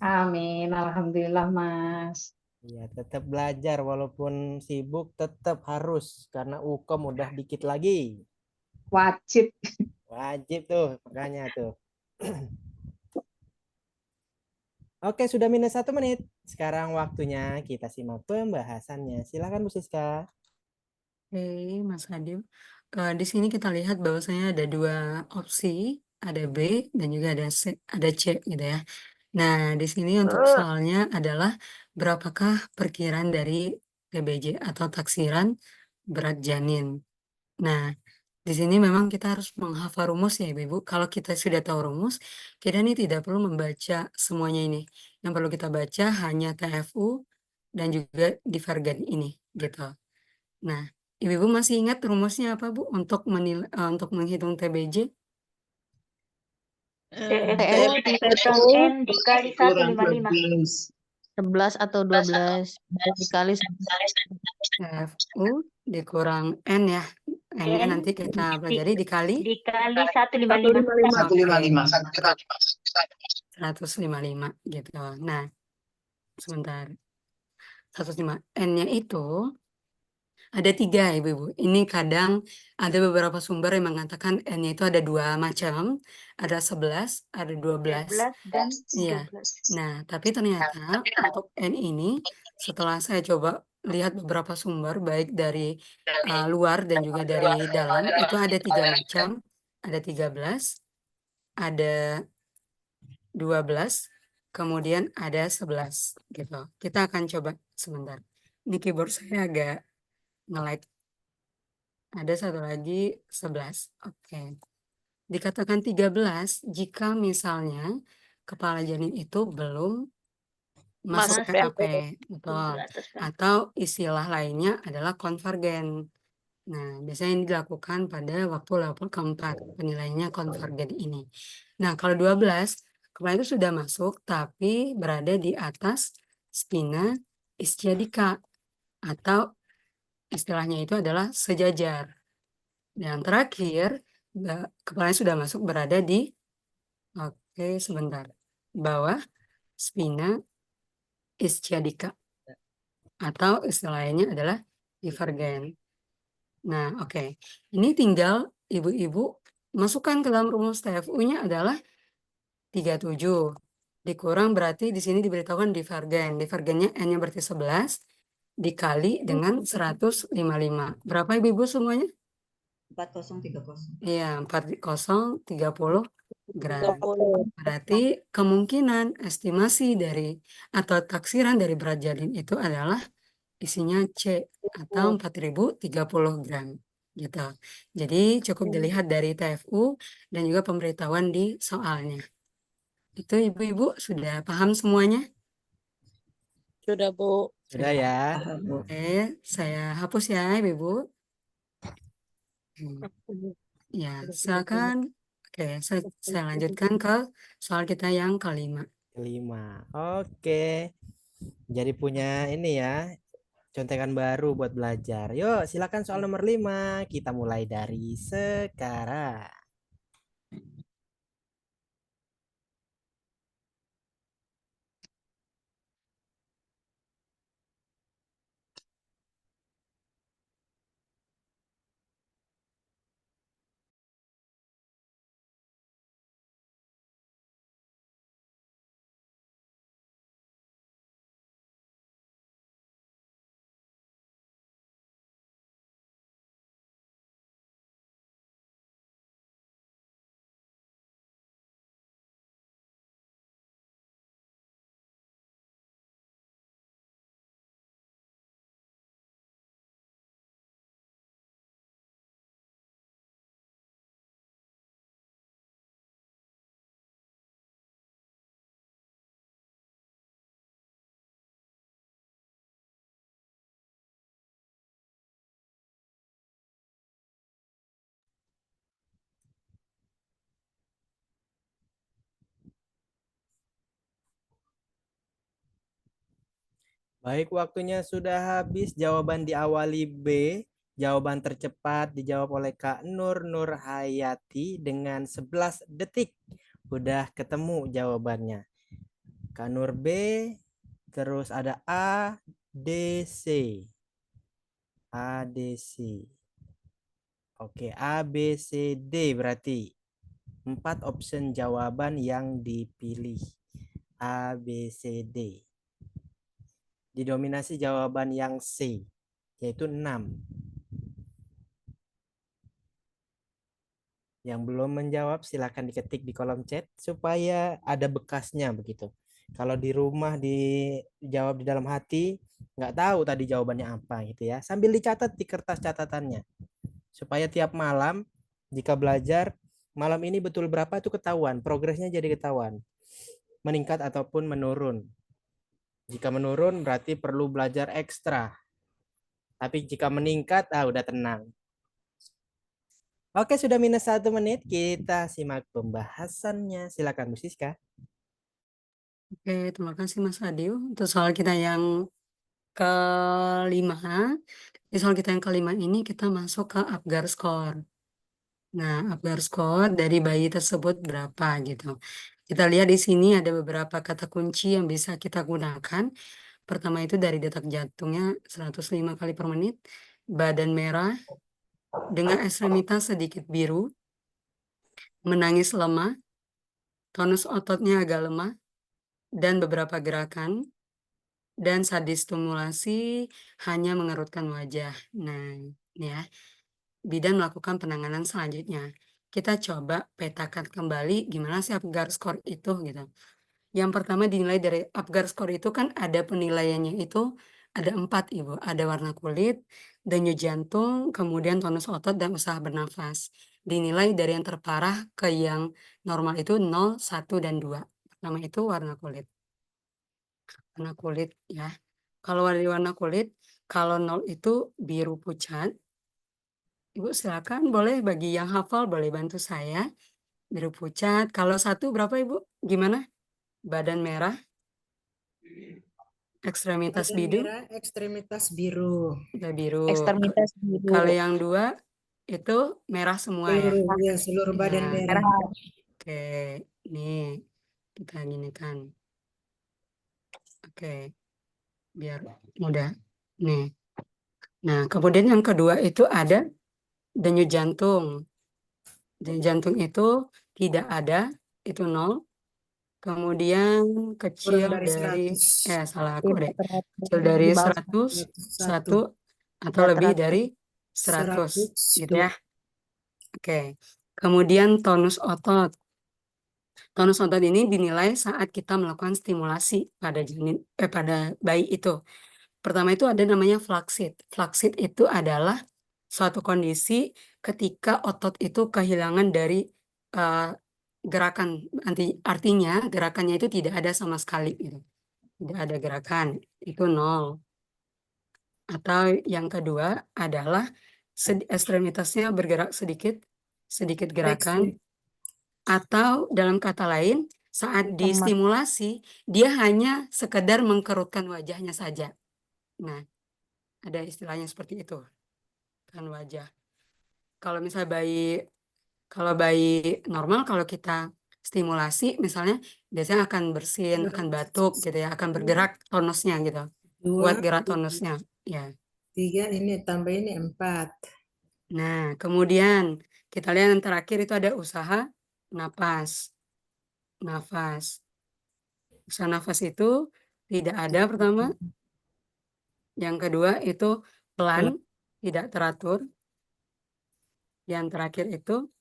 Amin, alhamdulillah Mas. Ya, tetap belajar walaupun sibuk tetap harus karena UKOM udah dikit lagi. Wajib. Wajib tuh, makanya tuh. Oke, sudah minus 1 menit. Sekarang waktunya kita simak pembahasannya. Silakan Bu Siska. Oke, Mas Adil. Di sini kita lihat bahwasanya ada dua opsi, ada B dan juga ada C gitu ya. Nah, di sini untuk soalnya adalah berapakah perkiraan dari TBJ atau taksiran berat janin. Nah, di sini memang kita harus menghafal rumus ya Ibu. Kalau kita sudah tahu rumus, kita ini tidak perlu membaca semuanya ini. Yang perlu kita baca hanya TFU dan juga divergen ini gitu. Nah, Ibu masih ingat rumusnya apa Bu untuk menghitung TBJ? TFU TFU N dikali 155. 11 atau 12 dikali TFU dikurang N ya. N-nya nanti kita pelajari dikali 155. 155 gitu. Nah, sebentar. 105. N-nya itu ada 3 Ibu-Ibu. Ini kadang ada beberapa sumber yang mengatakan N-nya itu ada 2 macam. Ada 11, ada 12. 11 dan Iya. 12. Nah, tapi ternyata untuk N ini setelah saya coba lihat beberapa sumber baik dari luar dan juga dari dalam, itu ada 3 macam. Ada 13, ada 12, kemudian ada 11 gitu. Kita akan coba sebentar. Ini keyboard saya agak nge-lag. Ada satu lagi 11. Oke. Dikatakan 13 jika misalnya kepala janin itu belum masuk Masuk PAP, Di betul. atas PAP. Atau istilah lainnya adalah konvergen. Nah, biasanya ini dilakukan pada waktu level keempat, penilaiannya konvergen ini. Nah, kalau 12, kepala itu sudah masuk, tapi berada di atas spina ischiadica, atau istilahnya itu adalah sejajar. Dan terakhir, kepalanya sudah masuk berada di, oke sebentar, bawah spina ischiadica, atau istilahnya adalah divergen. Nah, oke. Ini tinggal ibu-ibu masukkan ke dalam rumus TFU-nya adalah 37. Dikurang berarti di sini diberitahukan divergen. Divergennya N-nya berarti 11 dikali dengan 155. Berapa ibu-ibu semuanya? 4030. Iya, 4030 gram. Berarti kemungkinan estimasi dari atau taksiran dari berat janin itu adalah isinya C atau 4030 gram gitu. Jadi cukup dilihat dari TFU dan juga pemberitahuan di soalnya. Itu ibu-ibu sudah paham semuanya? Sudah, Bu. Sudah ya. Oke, saya hapus ya ibu-ibu. Ya, silakan. Oke, saya lanjutkan ke soal kita yang kelima. Kelima. Oke. Jadi punya ini ya, contekan baru buat belajar. Yuk, silakan soal nomor 5. Kita mulai dari sekarang. Baik, waktunya sudah habis. Jawaban diawali B. Jawaban tercepat dijawab oleh Kak Nur Hayati dengan 11 detik. Udah ketemu jawabannya. Kak Nur B, terus ada A, D, C. A, D, C. Oke, A, B, C, D berarti 4 option jawaban yang dipilih. A, B, C, D. Didominasi jawaban yang C, yaitu 6. Yang belum menjawab silakan diketik di kolom chat supaya ada bekasnya begitu. Kalau di rumah dijawab di dalam hati, nggak tahu tadi jawabannya apa gitu ya. Sambil dicatat di kertas catatannya. Supaya tiap malam jika belajar, malam ini betul berapa itu ketahuan, progresnya jadi ketahuan. Meningkat ataupun menurun. Jika menurun berarti perlu belajar ekstra. Tapi jika meningkat, udah tenang. Oke, sudah minus 1 menit. Kita simak pembahasannya. Silakan Bu Siska. Oke, terima kasih Mas Adil. Untuk soal kita yang kelima, di soal kita yang kelima ini kita masuk ke Apgar score. Nah, Apgar score dari bayi tersebut berapa gitu. Kita lihat di sini ada beberapa kata kunci yang bisa kita gunakan. Pertama itu dari detak jantungnya 105 kali per menit, badan merah dengan ekstremitas sedikit biru, menangis lemah, tonus ototnya agak lemah, dan beberapa gerakan, dan saat distimulasi hanya mengerutkan wajah. Nah, ini ya, bidan melakukan penanganan selanjutnya. Kita coba petakan kembali gimana sih Apgar score itu gitu. Yang pertama dinilai dari Apgar score itu kan ada penilaiannya itu ada 4 Ibu. Ada warna kulit, denyut jantung, kemudian tonus otot dan usaha bernafas. dinilai dari yang terparah ke yang normal itu 0, 1, dan 2. Pertama itu warna kulit. Warna kulit ya. Kalau dari warna kulit, kalau 0 itu biru pucat. Ibu silakan boleh bagi yang hafal boleh bantu saya. Biru pucat. Kalau 1 berapa Ibu? Gimana? Badan merah, ekstremitas Badan biru, merah, ekstremitas biru. udah biru. Ekstremitas Kalau biru. yang 2 itu merah semua ya. Seluruh, ya, seluruh badan Ya. merah. Oke, nih kita gini kan. Oke, biar mudah. Nih. Nah, kemudian yang kedua itu ada denyut jantung. Denyut jantung itu tidak ada, itu 0. Kemudian kecil Kurang dari dari, 100. salah aku Tidak deh. teratur Kecil di dari bawah 100, 1, 101. atau tidak lebih teratur. dari 100, gitu 102. ya. Oke. Kemudian tonus otot. Tonus otot ini dinilai saat kita melakukan stimulasi pada janin, pada bayi itu. Pertama itu ada namanya flaksit. Flaksit itu adalah suatu kondisi ketika otot itu kehilangan dari gerakan. Artinya gerakannya itu tidak ada sama sekali. Gitu. Tidak ada gerakan. Itu 0. Atau yang kedua adalah ekstremitasnya bergerak sedikit gerakan. Atau dalam kata lain, saat distimulasi, dia hanya sekedar mengkerutkan wajahnya saja. Nah, ada istilahnya seperti itu, kan wajah. Kalau misalnya bayi normal, kalau kita stimulasi, misalnya biasanya akan bersin, akan batuk, gitu ya, akan bergerak tonusnya gitu, buat 2, gerak tonusnya, ya. 3, ini tambah ini 4. Nah, kemudian kita lihat yang terakhir itu ada usaha nafas. Usaha nafas itu tidak ada pertama. Yang kedua itu pelan, tidak teratur. Yang terakhir itu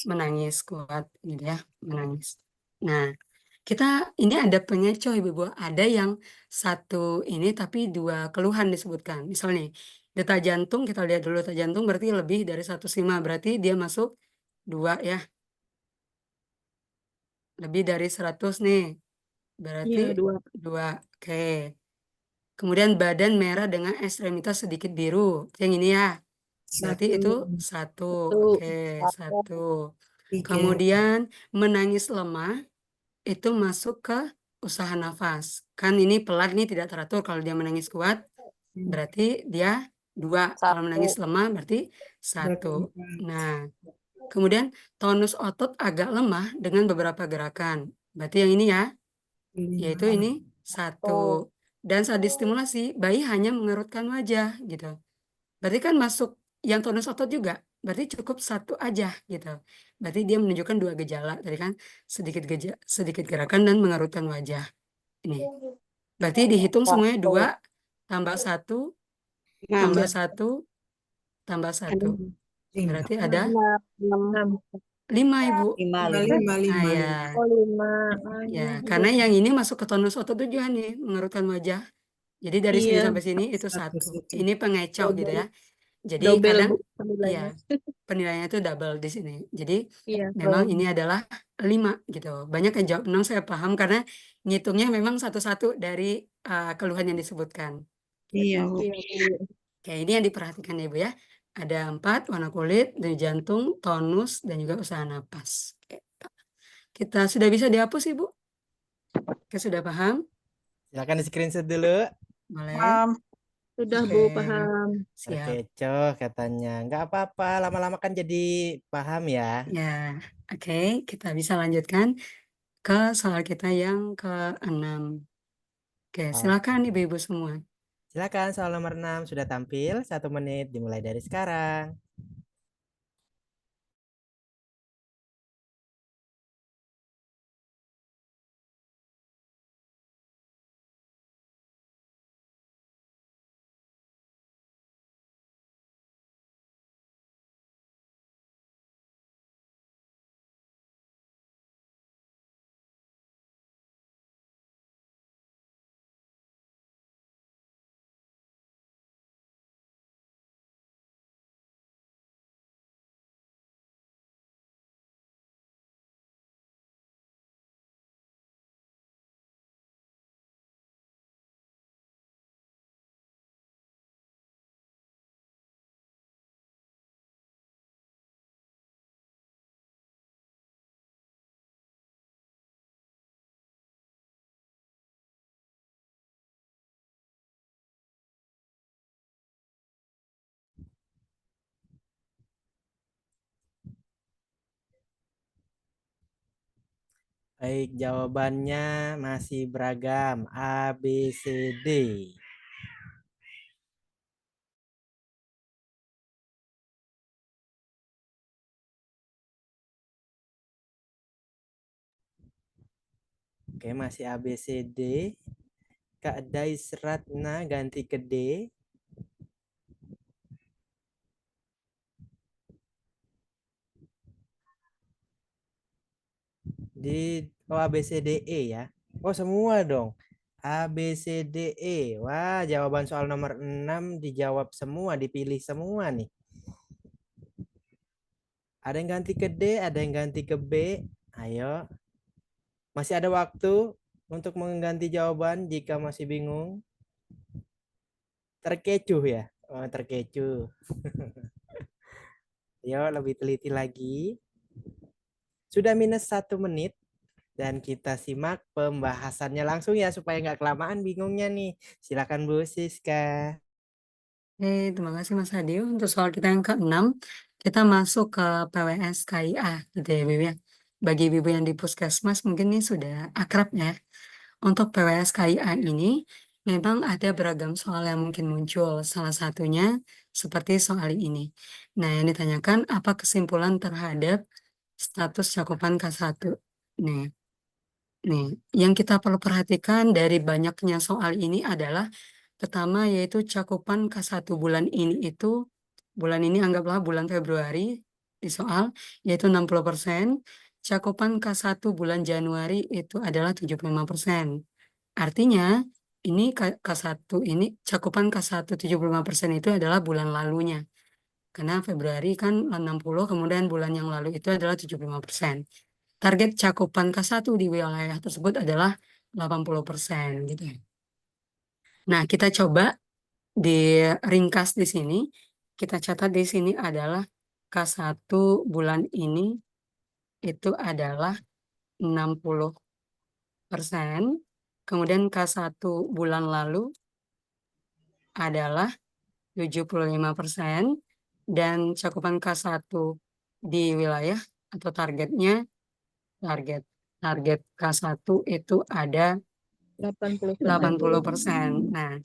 menangis kuat, gitu ya, menangis. Nah, ini ada pengecoh Ibu-Ibu, ada yang satu ini tapi 2 keluhan disebutkan. Misalnya detak jantung, kita lihat dulu detak jantung berarti lebih dari 105, berarti dia masuk 2 ya. Lebih dari 100 nih. Berarti 2. Oke. Kemudian badan merah dengan ekstremitas sedikit biru. Yang ini ya. Berarti itu 1. Oke, 1. Kemudian menangis lemah itu masuk ke usaha nafas. Kan ini pelan nih tidak teratur. Kalau dia menangis kuat berarti dia 2. Kalau menangis lemah berarti 1. Nah, kemudian tonus otot agak lemah dengan beberapa gerakan. Berarti yang ini ya, yaitu ini 1. Dan saat distimulasi, bayi hanya mengerutkan wajah gitu. Berarti kan masuk yang tonus otot juga. Berarti cukup 1 aja gitu. Berarti dia menunjukkan 2 gejala. Tadi kan sedikit gerakan dan mengerutkan wajah. Ini. Berarti dihitung semuanya 2 tambah 1 tambah 1 tambah 1. Berarti ada 5 Ibu. 5, Nah, ya. Ya, karena yang ini masuk ke tonus otot tujuan nih, mengerutkan wajah. Jadi dari sini sampai sini itu 1. Ini pengecoh gitu ya. Jadi kadang ya penilaiannya itu double di sini. Jadi memang ini adalah 5 gitu. Banyak yang jawab 6, saya paham karena ngitungnya memang satu-satu dari keluhan yang disebutkan. Iya, Bu. Oke, ini yang diperhatikan ya Bu ya. Ada 4, warna kulit, denyut jantung, tonus, dan juga usaha napas. Kita sudah bisa dihapus Ibu? Oke, sudah paham? Silakan di screenshot dulu. Boleh. Sudah Oke, Bu, paham. siap. Terkecoh katanya. Nggak apa-apa, lama-lama kan jadi paham ya. Ya, oke, kita bisa lanjutkan ke soal kita yang ke-6. Oke, silakan Ibu-ibu semua. Silakan soal nomor 6 sudah tampil. 1 menit dimulai dari sekarang. Baik, jawabannya masih beragam. A, B, C, D. Oke, masih A, B, C, D. Kak Dais Ratna ganti ke D. Oh, A, B, C, D, E ya. Oh, semua dong. A, B, C, D, E. Wah, jawaban soal nomor 6 dijawab semua, dipilih semua nih. Ada yang ganti ke D, ada yang ganti ke B. Ayo. Masih ada waktu untuk mengganti jawaban jika masih bingung. Terkecuh ya. Oh, terkecuh. Ayo, lebih teliti lagi. Sudah minus 1 menit. Dan kita simak pembahasannya langsung ya supaya nggak kelamaan bingungnya nih. Silakan Bu Siska. Terima kasih Mas Hadi. Untuk soal kita yang ke-6, kita masuk ke PWS KIA gitu ya, Ibu ya. Bagi ibu yang di puskesmas mungkin ini sudah akrab ya. Untuk PWS KIA ini memang ada beragam soal yang mungkin muncul. Salah satunya seperti soal ini. Nah, yang ditanyakan apa kesimpulan terhadap status cakupan K1. Nih, yang kita perlu perhatikan dari banyaknya soal ini adalah pertama yaitu cakupan K1 bulan ini itu, bulan ini anggaplah bulan Februari di soal, yaitu 60%, cakupan K1 bulan Januari itu adalah 75%. Artinya, ini K1 ini, cakupan K1 75% itu adalah bulan lalunya. Karena Februari kan 60, kemudian bulan yang lalu itu adalah 75%. Target cakupan K1 di wilayah tersebut adalah 80% gitu ya. Nah, kita coba diringkas di sini. Kita catat di sini adalah K1 bulan ini itu adalah 60%. Kemudian K1 bulan lalu adalah 75%. Dan cakupan K1 di wilayah atau target K1 itu ada 80%. Nah,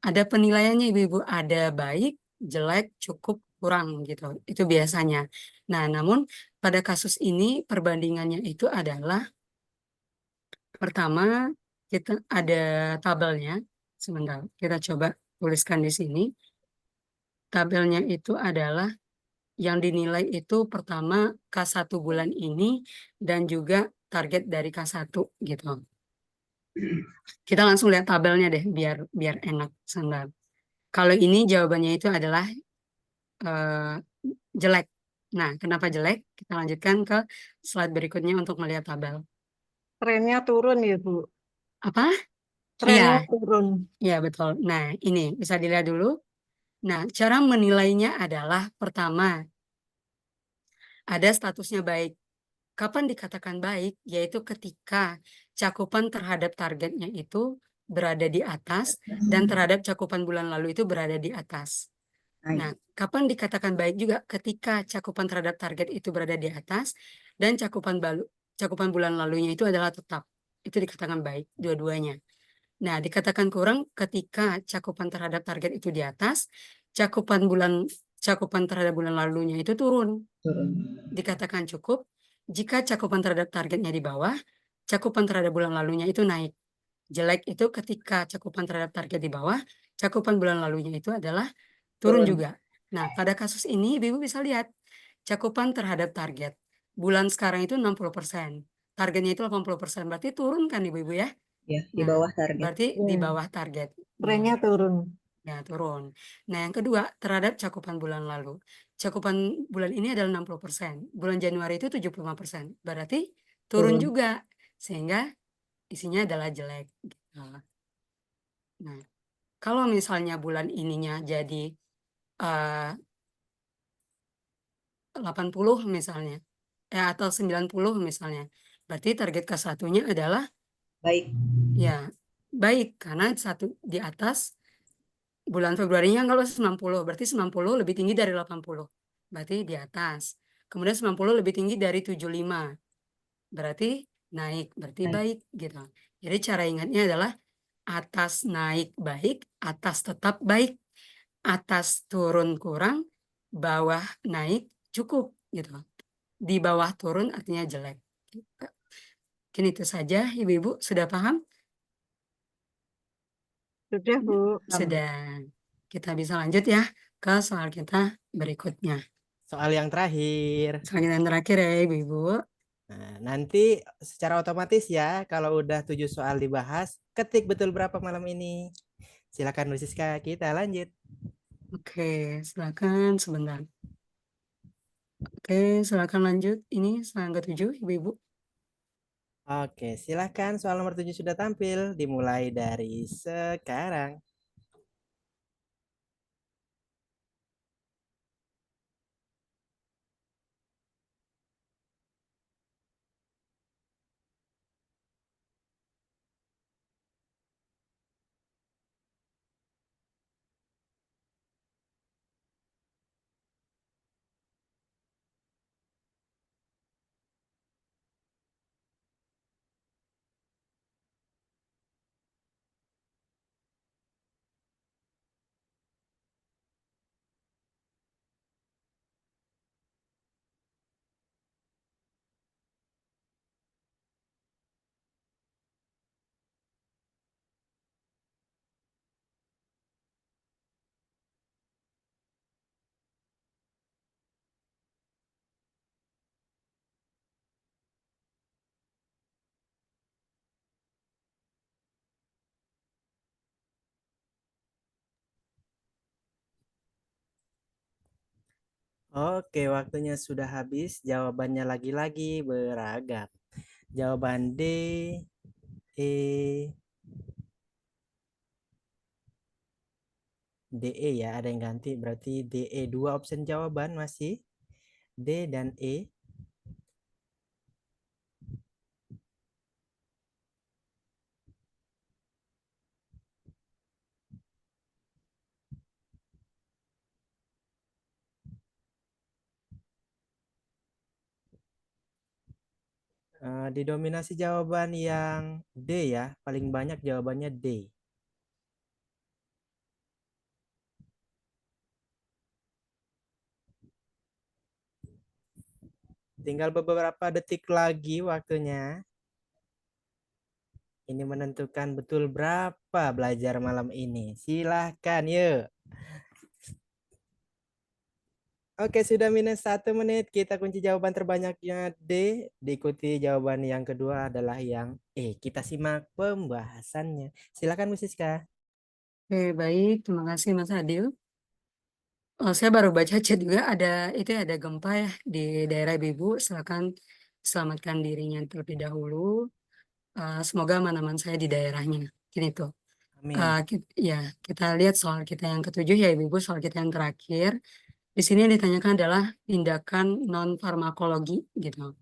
ada penilaiannya Ibu-ibu, ada baik, jelek, cukup, kurang gitu. Itu biasanya. Nah, namun pada kasus ini perbandingannya itu adalah pertama kita ada tabelnya. Sebentar, kita coba tuliskan di sini. Tabelnya itu adalah yang dinilai itu pertama K1 bulan ini dan juga target dari K1 gitu. Kita langsung lihat tabelnya deh biar enak. Sebentar. Kalau ini jawabannya itu adalah jelek. Nah, kenapa jelek? Kita lanjutkan ke slide berikutnya untuk melihat tabel. Trennya turun ya, Bu. Apa? Trennya Iya, turun. iya betul. Nah, ini bisa dilihat dulu. Nah, cara menilainya adalah pertama, ada statusnya baik. Kapan dikatakan baik? Yaitu ketika cakupan terhadap targetnya itu berada di atas dan terhadap cakupan bulan lalu itu berada di atas. Nah, kapan dikatakan baik juga? Ketika cakupan terhadap target itu berada di atas dan cakupan bulan lalunya itu adalah tetap. Itu dikatakan baik dua-duanya. Nah, dikatakan kurang ketika cakupan terhadap target itu di atas, cakupan terhadap bulan lalunya itu turun. Dikatakan cukup jika cakupan terhadap targetnya di bawah, cakupan terhadap bulan lalunya itu naik. Jelek itu ketika cakupan terhadap target di bawah, cakupan bulan lalunya itu adalah turun juga. Nah, pada kasus ini Ibu bisa lihat cakupan terhadap target. Bulan sekarang itu 60%. Targetnya itu 80%. Berarti turun kan Ibu ya? Ya, di bawah target. Berarti di bawah target. Trennya turun. Ya, turun. Nah, yang kedua, terhadap cakupan bulan lalu. Cakupan bulan ini adalah 60%. Bulan Januari itu 75%. Berarti turun juga. Sehingga isinya adalah jelek. Nah, kalau misalnya bulan ininya jadi 80 misalnya, atau 90 misalnya, berarti target K1-nya adalah baik. Ya, baik karena satu di atas bulan Februarinya kalau 90, berarti 90 lebih tinggi dari 80. Berarti di atas. Kemudian 90 lebih tinggi dari 75. Berarti naik berarti baik gitu. Jadi cara ingatnya adalah atas naik baik, atas tetap baik, atas turun kurang, bawah naik cukup gitu. Di bawah turun artinya jelek. Gitu. Mungkin itu saja, Ibu-ibu sudah paham? Sudah, Bu. Sudah. Kita bisa lanjut ya ke soal kita berikutnya. Soal yang terakhir. Soal kita yang terakhir ya, Ibu-ibu. Nah, nanti secara otomatis ya, kalau udah 7 soal dibahas, ketik betul berapa malam ini. Silakan Bu Siska, kita lanjut. Oke, silakan sebentar. Oke, silakan lanjut. Ini soal ke-7, Ibu-ibu. Oke, silakan soal nomor 7 sudah tampil. Dimulai dari sekarang. Oke, waktunya sudah habis. Jawabannya lagi-lagi beragam. Jawaban D, E, DE ya, ada yang ganti. Berarti DE 2 option jawaban masih. D dan E. Didominasi jawaban yang D ya, paling banyak jawabannya D. Tinggal beberapa detik lagi waktunya. Ini menentukan betul berapa belajar malam ini. Silahkan yuk. Oke, sudah minus 1 menit. Kita kunci jawaban terbanyaknya D. Diikuti jawaban yang kedua adalah yang E. Kita simak pembahasannya. Silakan Bu Siska. Oke, baik. Terima kasih Mas Adil. Oh, saya baru baca chat juga ada gempa ya di daerah Ibu. Silakan selamatkan dirinya terlebih dahulu. Semoga aman-aman saya di daerahnya. Gini tuh. Amin. Kita lihat soal kita yang ke-7 ya Ibu, soal kita yang terakhir. Di sini yang ditanyakan adalah tindakan non farmakologi gitu.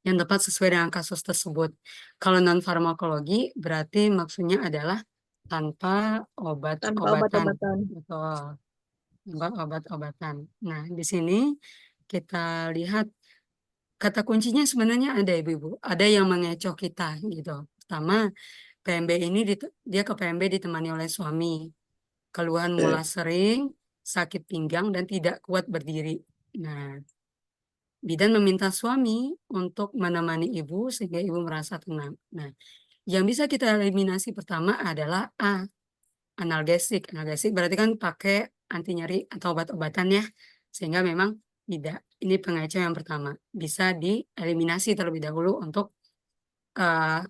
Yang tepat sesuai dengan kasus tersebut. Kalau non farmakologi berarti maksudnya adalah tanpa obat-obatan. Betul. Obat-obatan. Nah, di sini kita lihat kata kuncinya sebenarnya ada Ibu-ibu. Ada yang mengecoh kita gitu. Pertama, PMB ini dia ke PMB ditemani oleh suami. Keluhan mula sering, sakit pinggang dan tidak kuat berdiri. Nah, bidan meminta suami untuk menemani ibu sehingga ibu merasa tenang. Nah, yang bisa kita eliminasi pertama adalah A, analgesik. Analgesik berarti kan pakai anti nyeri atau obat-obatan ya. Sehingga memang tidak. Ini pengecoh yang pertama. Bisa dieliminasi terlebih dahulu untuk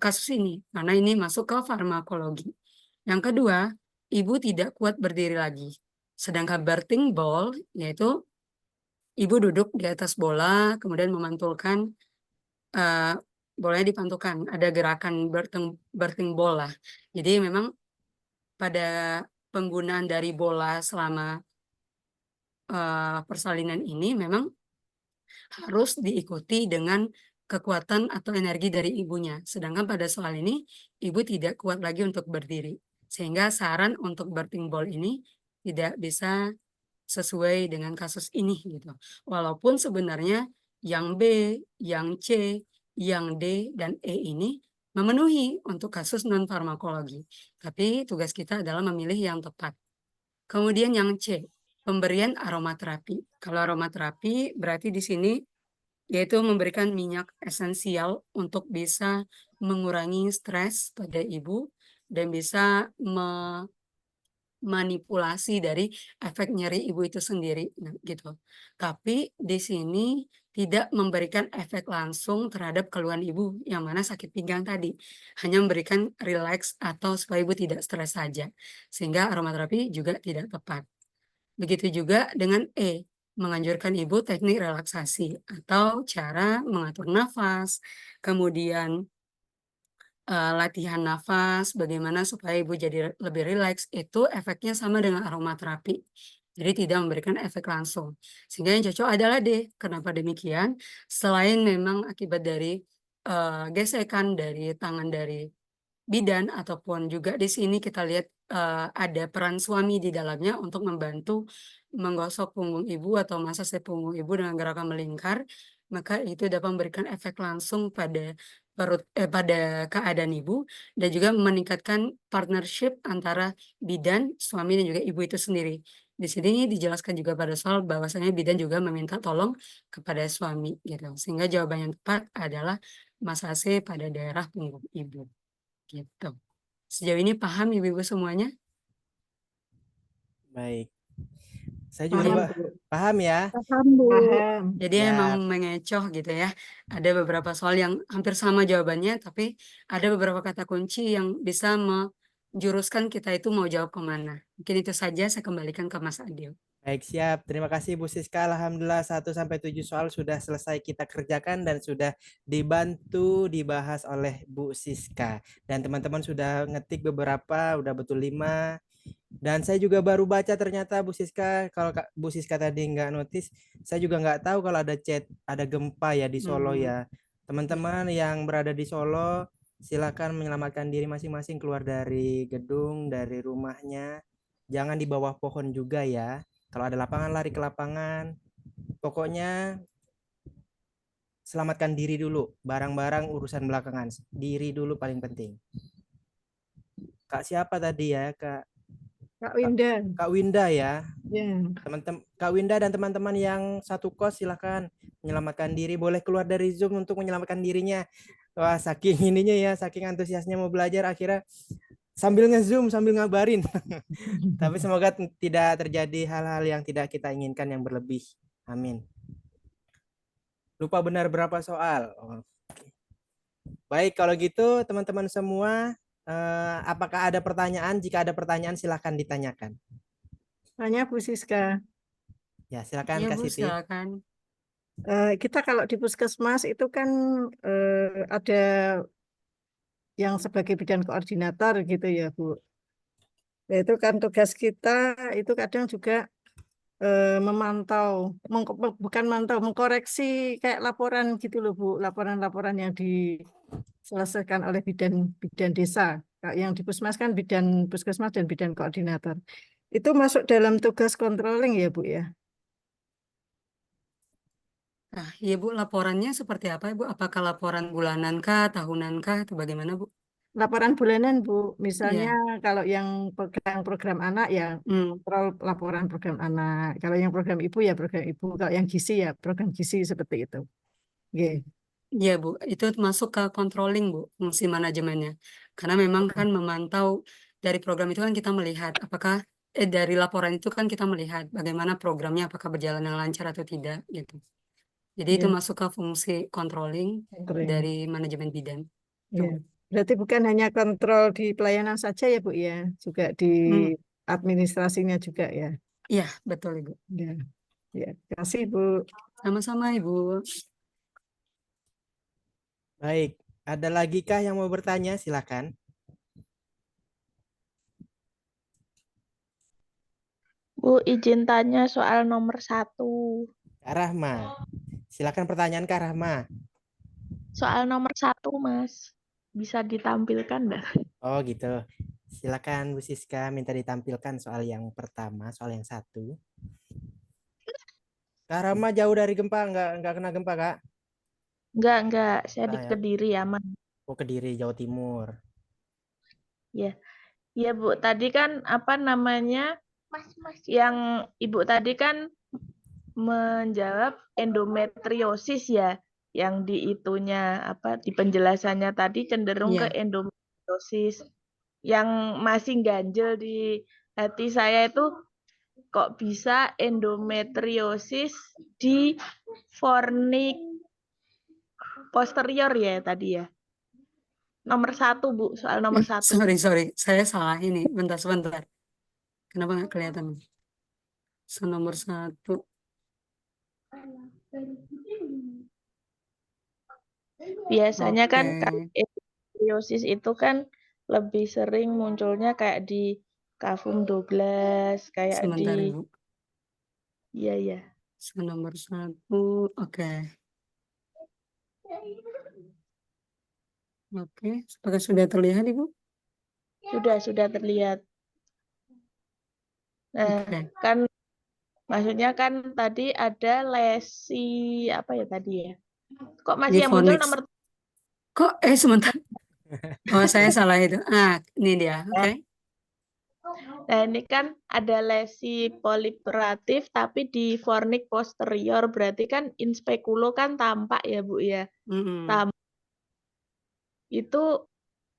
kasus ini. Karena ini masuk ke farmakologi. Yang kedua, ibu tidak kuat berdiri lagi. Sedangkan birthing ball, yaitu ibu duduk di atas bola, kemudian memantulkan, bolanya dipantulkan. Ada gerakan birthing ball lah. Jadi memang pada penggunaan dari bola selama persalinan ini memang harus diikuti dengan kekuatan atau energi dari ibunya. Sedangkan pada soal ini, ibu tidak kuat lagi untuk berdiri. Sehingga saran untuk birthing ball ini tidak bisa sesuai dengan kasus ini gitu. Walaupun sebenarnya yang B, yang C, yang D dan E ini memenuhi untuk kasus non-farmakologi. Tapi tugas kita adalah memilih yang tepat. Kemudian yang C, pemberian aromaterapi. Kalau aromaterapi berarti di sini yaitu memberikan minyak esensial untuk bisa mengurangi stres pada ibu dan bisa memanipulasi dari efek nyeri ibu itu sendiri, nah, gitu. Tapi di sini tidak memberikan efek langsung terhadap keluhan ibu yang mana sakit pinggang tadi, hanya memberikan rileks atau supaya ibu tidak stres saja, sehingga aromaterapi juga tidak tepat. Begitu juga dengan E, menganjurkan ibu teknik relaksasi atau cara mengatur nafas, kemudian latihan nafas, bagaimana supaya ibu jadi lebih rileks, itu efeknya sama dengan aromaterapi. Jadi tidak memberikan efek langsung. Sehingga yang cocok adalah D. Kenapa demikian? Selain memang akibat dari gesekan dari tangan dari bidan ataupun juga di sini kita lihat ada peran suami di dalamnya untuk membantu menggosok punggung ibu atau massase punggung ibu dengan gerakan melingkar, maka itu dapat memberikan efek langsung pada pada keadaan ibu dan juga meningkatkan partnership antara bidan, suami dan juga ibu itu sendiri. Di sini dijelaskan juga pada soal bahwasanya bidan juga meminta tolong kepada suami gitu. Sehingga jawaban yang tepat adalah massase pada daerah punggung ibu. Gitu. Sejauh ini paham ibu-ibu semuanya? Baik. Saya juga Paham, Pak, Bu. paham ya. Paham, Bu. Paham. Jadi Ya. emang mengecoh gitu ya. Ada beberapa soal yang hampir sama jawabannya, tapi ada beberapa kata kunci yang bisa menjuruskan kita itu mau jawab kemana. Mungkin itu saja, saya kembalikan ke Mas Adil. Baik, siap. Terima kasih Bu Siska. Alhamdulillah 1-7 soal sudah selesai kita kerjakan dan sudah dibantu dibahas oleh Bu Siska. Dan teman-teman sudah ngetik beberapa, udah betul 5. Dan saya juga baru baca ternyata Bu Siska, kalau Bu Siska tadi nggak notice, saya juga nggak tahu kalau ada chat, ada gempa ya di Solo ya. Teman-teman yang berada di Solo, silakan menyelamatkan diri masing-masing keluar dari gedung, dari rumahnya. Jangan di bawah pohon juga ya. Kalau ada lapangan, lari ke lapangan. Pokoknya selamatkan diri dulu. Barang-barang urusan belakangan. Diri dulu paling penting. Kak siapa tadi ya? Kak Winda. Kak Winda ya. Ya. Teman-teman Kak Winda dan teman-teman yang satu kos silahkan menyelamatkan diri. Boleh keluar dari Zoom untuk menyelamatkan dirinya. Wah, saking ininya ya, saking antusiasnya mau belajar akhirnya sambil nge-zoom, sambil ngabarin. Tapi semoga tidak terjadi hal-hal yang tidak kita inginkan yang berlebih. Amin. Lupa benar berapa soal. Baik, kalau gitu teman-teman semua, apakah ada pertanyaan? Jika ada pertanyaan silahkan ditanyakan. Tanya Bu Siska. Ya, silakan Iya Kak Bu, Siti. silakan. Kita kalau di puskesmas itu kan ada yang sebagai bidan koordinator gitu ya Bu. Nah, itu kan tugas kita itu kadang juga memantau, bukan mantau, mengkoreksi kayak laporan gitu loh Bu, laporan-laporan yang diselesaikan oleh bidan desa. Yang di puskesmas kan bidan puskesmas dan bidan koordinator. Itu masuk dalam tugas controlling ya Bu ya? Nah, iya Bu, laporannya seperti apa Bu? Apakah laporan bulanan kah, tahunan kah, atau bagaimana Bu? Laporan bulanan Bu, misalnya Iya. kalau yang pegang program anak ya kontrol laporan program anak. Kalau yang program ibu ya program ibu. Kalau yang gizi ya program gizi seperti itu. Oke. Iya Bu, itu masuk ke controlling Bu, fungsi manajemennya. Karena memang kan memantau dari program itu kan kita melihat apakah dari laporan itu kan kita melihat bagaimana programnya apakah berjalan dengan lancar atau tidak gitu. Jadi itu Ya, masuk ke fungsi controlling keren. dari manajemen bidan. Ya. Berarti bukan hanya kontrol di pelayanan saja ya Bu ya, juga di Hmm, administrasinya juga ya. Iya, betul Ibu. Ya, ya. Terima kasih Bu. Sama-sama Ibu. Baik, ada lagi kah yang mau bertanya? Silakan. Bu, izin tanya soal nomor 1. Kak Rahma. Silakan pertanyaan Kak Rahma. Soal nomor 1, Mas. Bisa ditampilkan nggak? Oh gitu. Silakan Bu Siska minta ditampilkan soal yang pertama, soal yang 1. Kak Rahma jauh dari gempa, nggak kena gempa Kak? Enggak, saya di Enggak ya? Kediri aman. Oh, Kediri, Jawa Timur. Ya, ya Bu. Tadi kan apa namanya? Yang Ibu tadi kan menjawab endometriosis ya, yang di itunya apa di penjelasannya tadi cenderung ke Iya. endometriosis. Yang masih ganjel di hati saya itu kok bisa endometriosis di fornik posterior ya tadi ya. Nomor 1 Bu, soal nomor 1. Sorry, saya salah ini. Sebentar. Kenapa nggak kelihatan? Nomor 1. Biasanya kan Oke, kalau endometriosis itu kan lebih sering munculnya kayak di kafum 12, kayak sebentar di Ibu. iya. Nomor 1. Oke. Apakah sudah terlihat Ibu? Sudah terlihat. Nah, Oke. kan maksudnya kan tadi ada lesi apa ya tadi ya? Kok Di masih yang muncul fornix. nomor Kok sebentar. Oh, saya salah itu. Ini dia. Oke. Nah, ini kan ada lesi poliperatif tapi di fornik posterior, berarti kan in speculo kan tampak ya, Bu ya. Mm-mm. Itu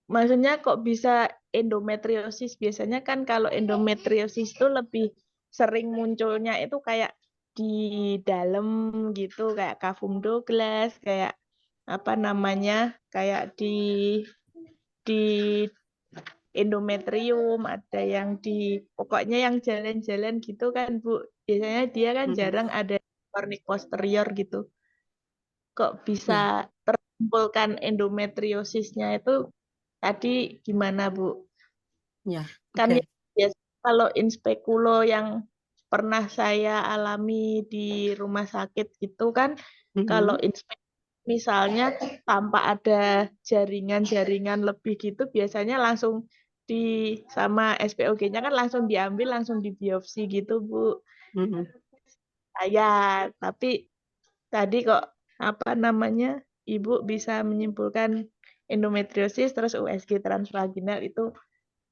maksudnya kok bisa endometriosis? Biasanya kan kalau endometriosis itu lebih sering munculnya itu kayak di dalam gitu, kayak kafum 12, kayak apa namanya? Kayak di endometrium, ada yang di pokoknya yang jalan-jalan gitu kan Bu. Biasanya dia kan Mm-mm. jarang ada fornik posterior gitu. Kok Ya, bisa terkumpulkan endometriosisnya itu tadi gimana Bu? ya. Kan Oke. biasa kalau in speculo yang pernah saya alami di rumah sakit itu kan kalau Mm-mm. in speculo misalnya tanpa ada jaringan-jaringan lebih gitu biasanya langsung sama SPOG-nya kan langsung diambil langsung dibiopsi gitu Bu. Mm-mm. Tapi tadi kok apa namanya Ibu bisa menyimpulkan endometriosis terus USG transvaginal itu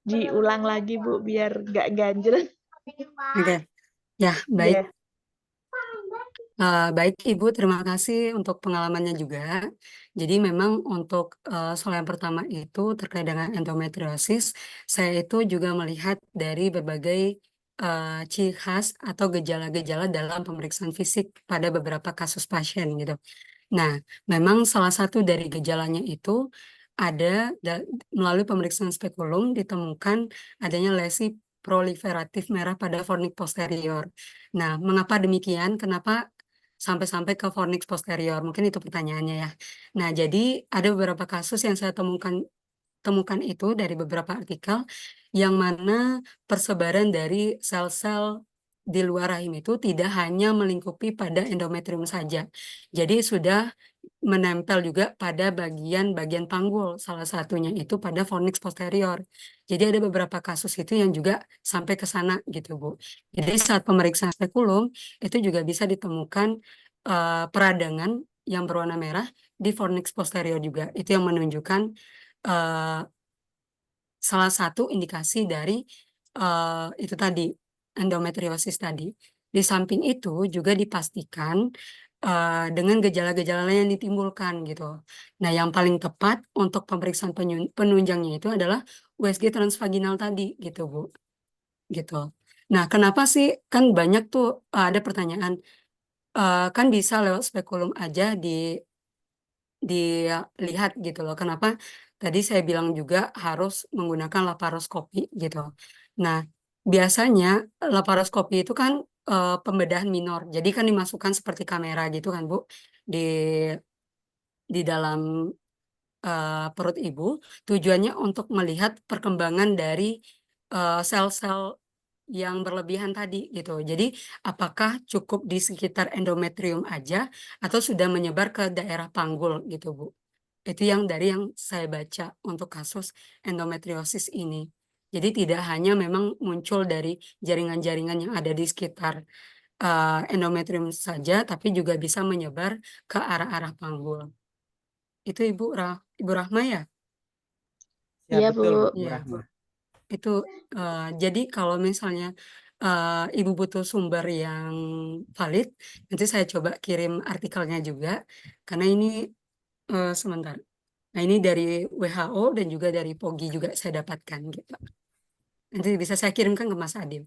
diulang lagi Bu biar nggak ganjel. Oke. Ya, baik. Ya. Baik Ibu, terima kasih untuk pengalamannya juga. Jadi memang untuk soal yang pertama itu terkait dengan endometriosis, saya itu juga melihat dari berbagai ciri khas atau gejala-gejala dalam pemeriksaan fisik pada beberapa kasus pasien gitu. Nah, memang salah satu dari gejalanya itu ada melalui pemeriksaan spekulum ditemukan adanya lesi proliferatif merah pada fornik posterior. Nah, mengapa demikian? Kenapa sampai-sampai ke fornix posterior? Mungkin itu pertanyaannya ya. Nah, jadi ada beberapa kasus yang saya temukan itu dari beberapa artikel yang mana persebaran dari sel-sel di luar rahim itu tidak hanya melingkupi pada endometrium saja. Jadi sudah menempel juga pada bagian-bagian panggul, salah satunya itu pada fornix posterior. Jadi ada beberapa kasus itu yang juga sampai ke sana gitu, Bu. Jadi saat pemeriksaan spekulum itu juga bisa ditemukan peradangan yang berwarna merah di fornix posterior juga. Itu yang menunjukkan eh, salah satu indikasi dari itu tadi endometriosis tadi. Di samping itu juga dipastikan dengan gejala-gejala lain yang ditimbulkan gitu. Nah, yang paling tepat untuk pemeriksaan penunjangnya itu adalah USG transvaginal tadi gitu, Bu. Gitu. Nah, kenapa sih kan banyak tuh ada pertanyaan kan bisa lewat spekulum aja dilihat gitu loh. Kenapa tadi saya bilang juga harus menggunakan laparoskopi gitu. Nah, biasanya laparoskopi itu kan pembedahan minor. Jadi kan dimasukkan seperti kamera gitu kan, Bu, di dalam perut ibu. Tujuannya untuk melihat perkembangan dari sel-sel yang berlebihan tadi gitu. Jadi apakah cukup di sekitar endometrium aja atau sudah menyebar ke daerah panggul gitu, Bu. Itu yang saya baca untuk kasus endometriosis ini. Jadi tidak hanya memang muncul dari jaringan-jaringan yang ada di sekitar endometrium saja, tapi juga bisa menyebar ke arah-arah panggul. itu Ibu Rahma ya? Ya, Iya, betul, Bu. Bu Iya, Rahma. itu jadi kalau misalnya Ibu butuh sumber yang valid, nanti saya coba kirim artikelnya juga, karena ini sebentar. Nah, ini dari WHO dan juga dari POGI juga saya dapatkan gitu. Nanti bisa saya kirimkan ke Mas Adil.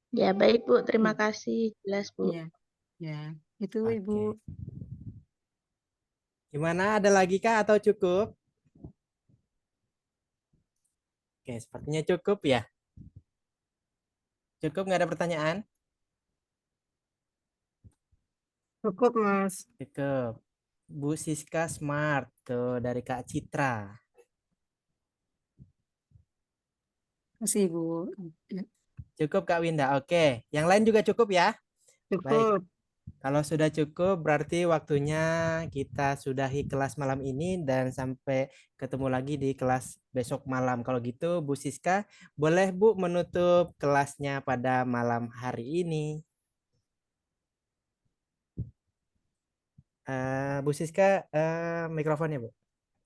Ya, baik, Bu. Terima Hmm. kasih. Jelas, Bu. Iya, ya, itu Ibu. Oke. Gimana? Ada lagi kah atau cukup? Oke, sepertinya cukup ya. Cukup, nggak ada pertanyaan? Cukup, Mas. Cukup. Bu Siska Smart tuh dari Kak Citra. Kasih Ibu. Ya. Cukup Kak Winda. Oke, yang lain juga cukup ya? Baik. Cukup. Kalau sudah cukup berarti waktunya kita sudahi kelas malam ini dan sampai ketemu lagi di kelas besok malam. Kalau gitu Bu Siska, boleh Bu menutup kelasnya pada malam hari ini. Bu Siska, mikrofonnya Bu.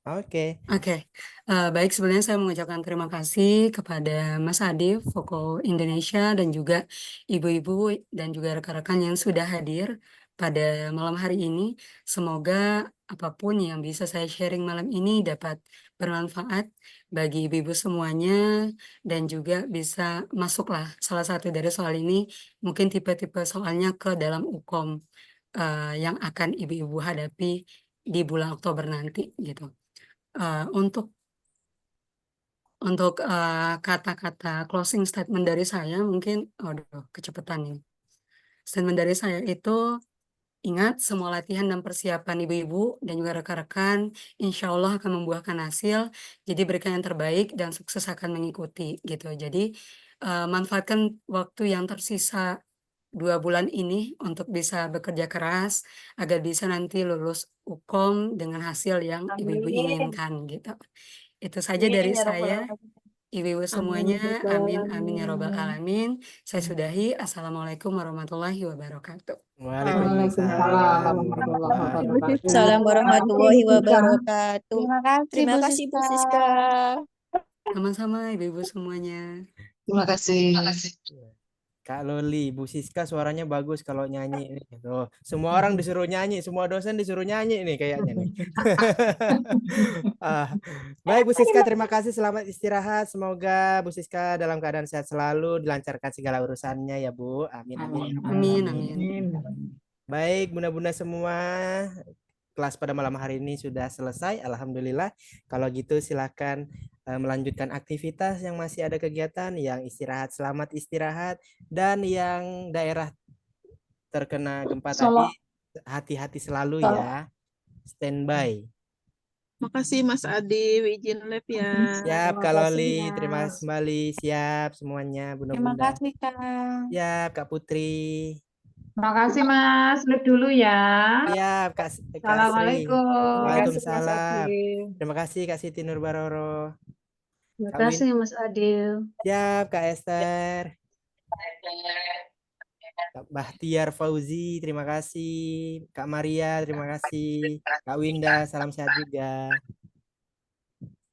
Oke. Oke, baik, sebenarnya saya mengucapkan terima kasih kepada Mas Adi, Foko Indonesia, dan juga ibu-ibu dan juga rekan-rekan yang sudah hadir pada malam hari ini. Semoga apapun yang bisa saya sharing malam ini dapat bermanfaat bagi ibu-ibu semuanya dan juga bisa masuklah salah satu dari soal ini, mungkin tipe-tipe soalnya ke dalam UKOM yang akan ibu-ibu hadapi di bulan Oktober nanti gitu. Untuk kata-kata closing statement dari saya mungkin, aduh kecepatan nih. Statement dari saya itu, ingat semua latihan dan persiapan ibu-ibu dan juga rekan-rekan insya Allah akan membuahkan hasil. Jadi berikan yang terbaik dan sukses akan mengikuti gitu. Jadi manfaatkan waktu yang tersisa 2 bulan ini untuk bisa bekerja keras agar bisa nanti lulus UKOM dengan hasil yang ibu-ibu Amin. inginkan gitu. Itu saja Amin dari ya Rabbal saya, Alamin. ibu-ibu Amin ya semuanya. Rabbal Amin, amin ya robbal Alamin. alamin. Saya sudahi. Assalamualaikum warahmatullahi wabarakatuh. Waalaikumsalam Waalaikumsalam warahmatullahi warahmatullahi wabarakatuh. Salam wabarakatuh. warahmatullahi Terima wabarakatuh. kasih Terima Bu kasih Bu Siska. Siska. Sama-sama ibu-ibu semuanya. Terima kasih. Kak Loli, Bu Siska suaranya bagus kalau nyanyi. Tuh, semua orang disuruh nyanyi, semua dosen disuruh nyanyi nih kayaknya nih. Baik Bu Siska, terima kasih. Selamat istirahat. Semoga Bu Siska dalam keadaan sehat selalu, dilancarkan segala urusannya ya Bu. Amin amin. Amin, amin. Baik, bunda-bunda semua, kelas pada malam hari ini sudah selesai. Alhamdulillah. Kalau gitu silakan melanjutkan aktivitas yang masih ada kegiatan, yang istirahat selamat istirahat, dan yang daerah terkena gempa tadi hati-hati selalu ya. Standby. Makasih Mas Adi, izin live ya. Siap Terima Kak kasih, Loli, terima Mas. kasih kembali. Siap semuanya Terima bunda-bunda. kasih Kak. Siap Kak Putri. Terima kasih Mas. Live dulu ya. Siap Kak Sri. Assalamualaikum. Terima kasih Mas Waalaikumsalam. Adi. Terima kasih Kak Siti Nurbaroro. Terima Kak Win. kasih Mas Adil. Siap Kak Esther. Kak Bahtiar Fauzi, terima kasih. Kak Maria, terima kasih. Kak Winda, salam sehat juga.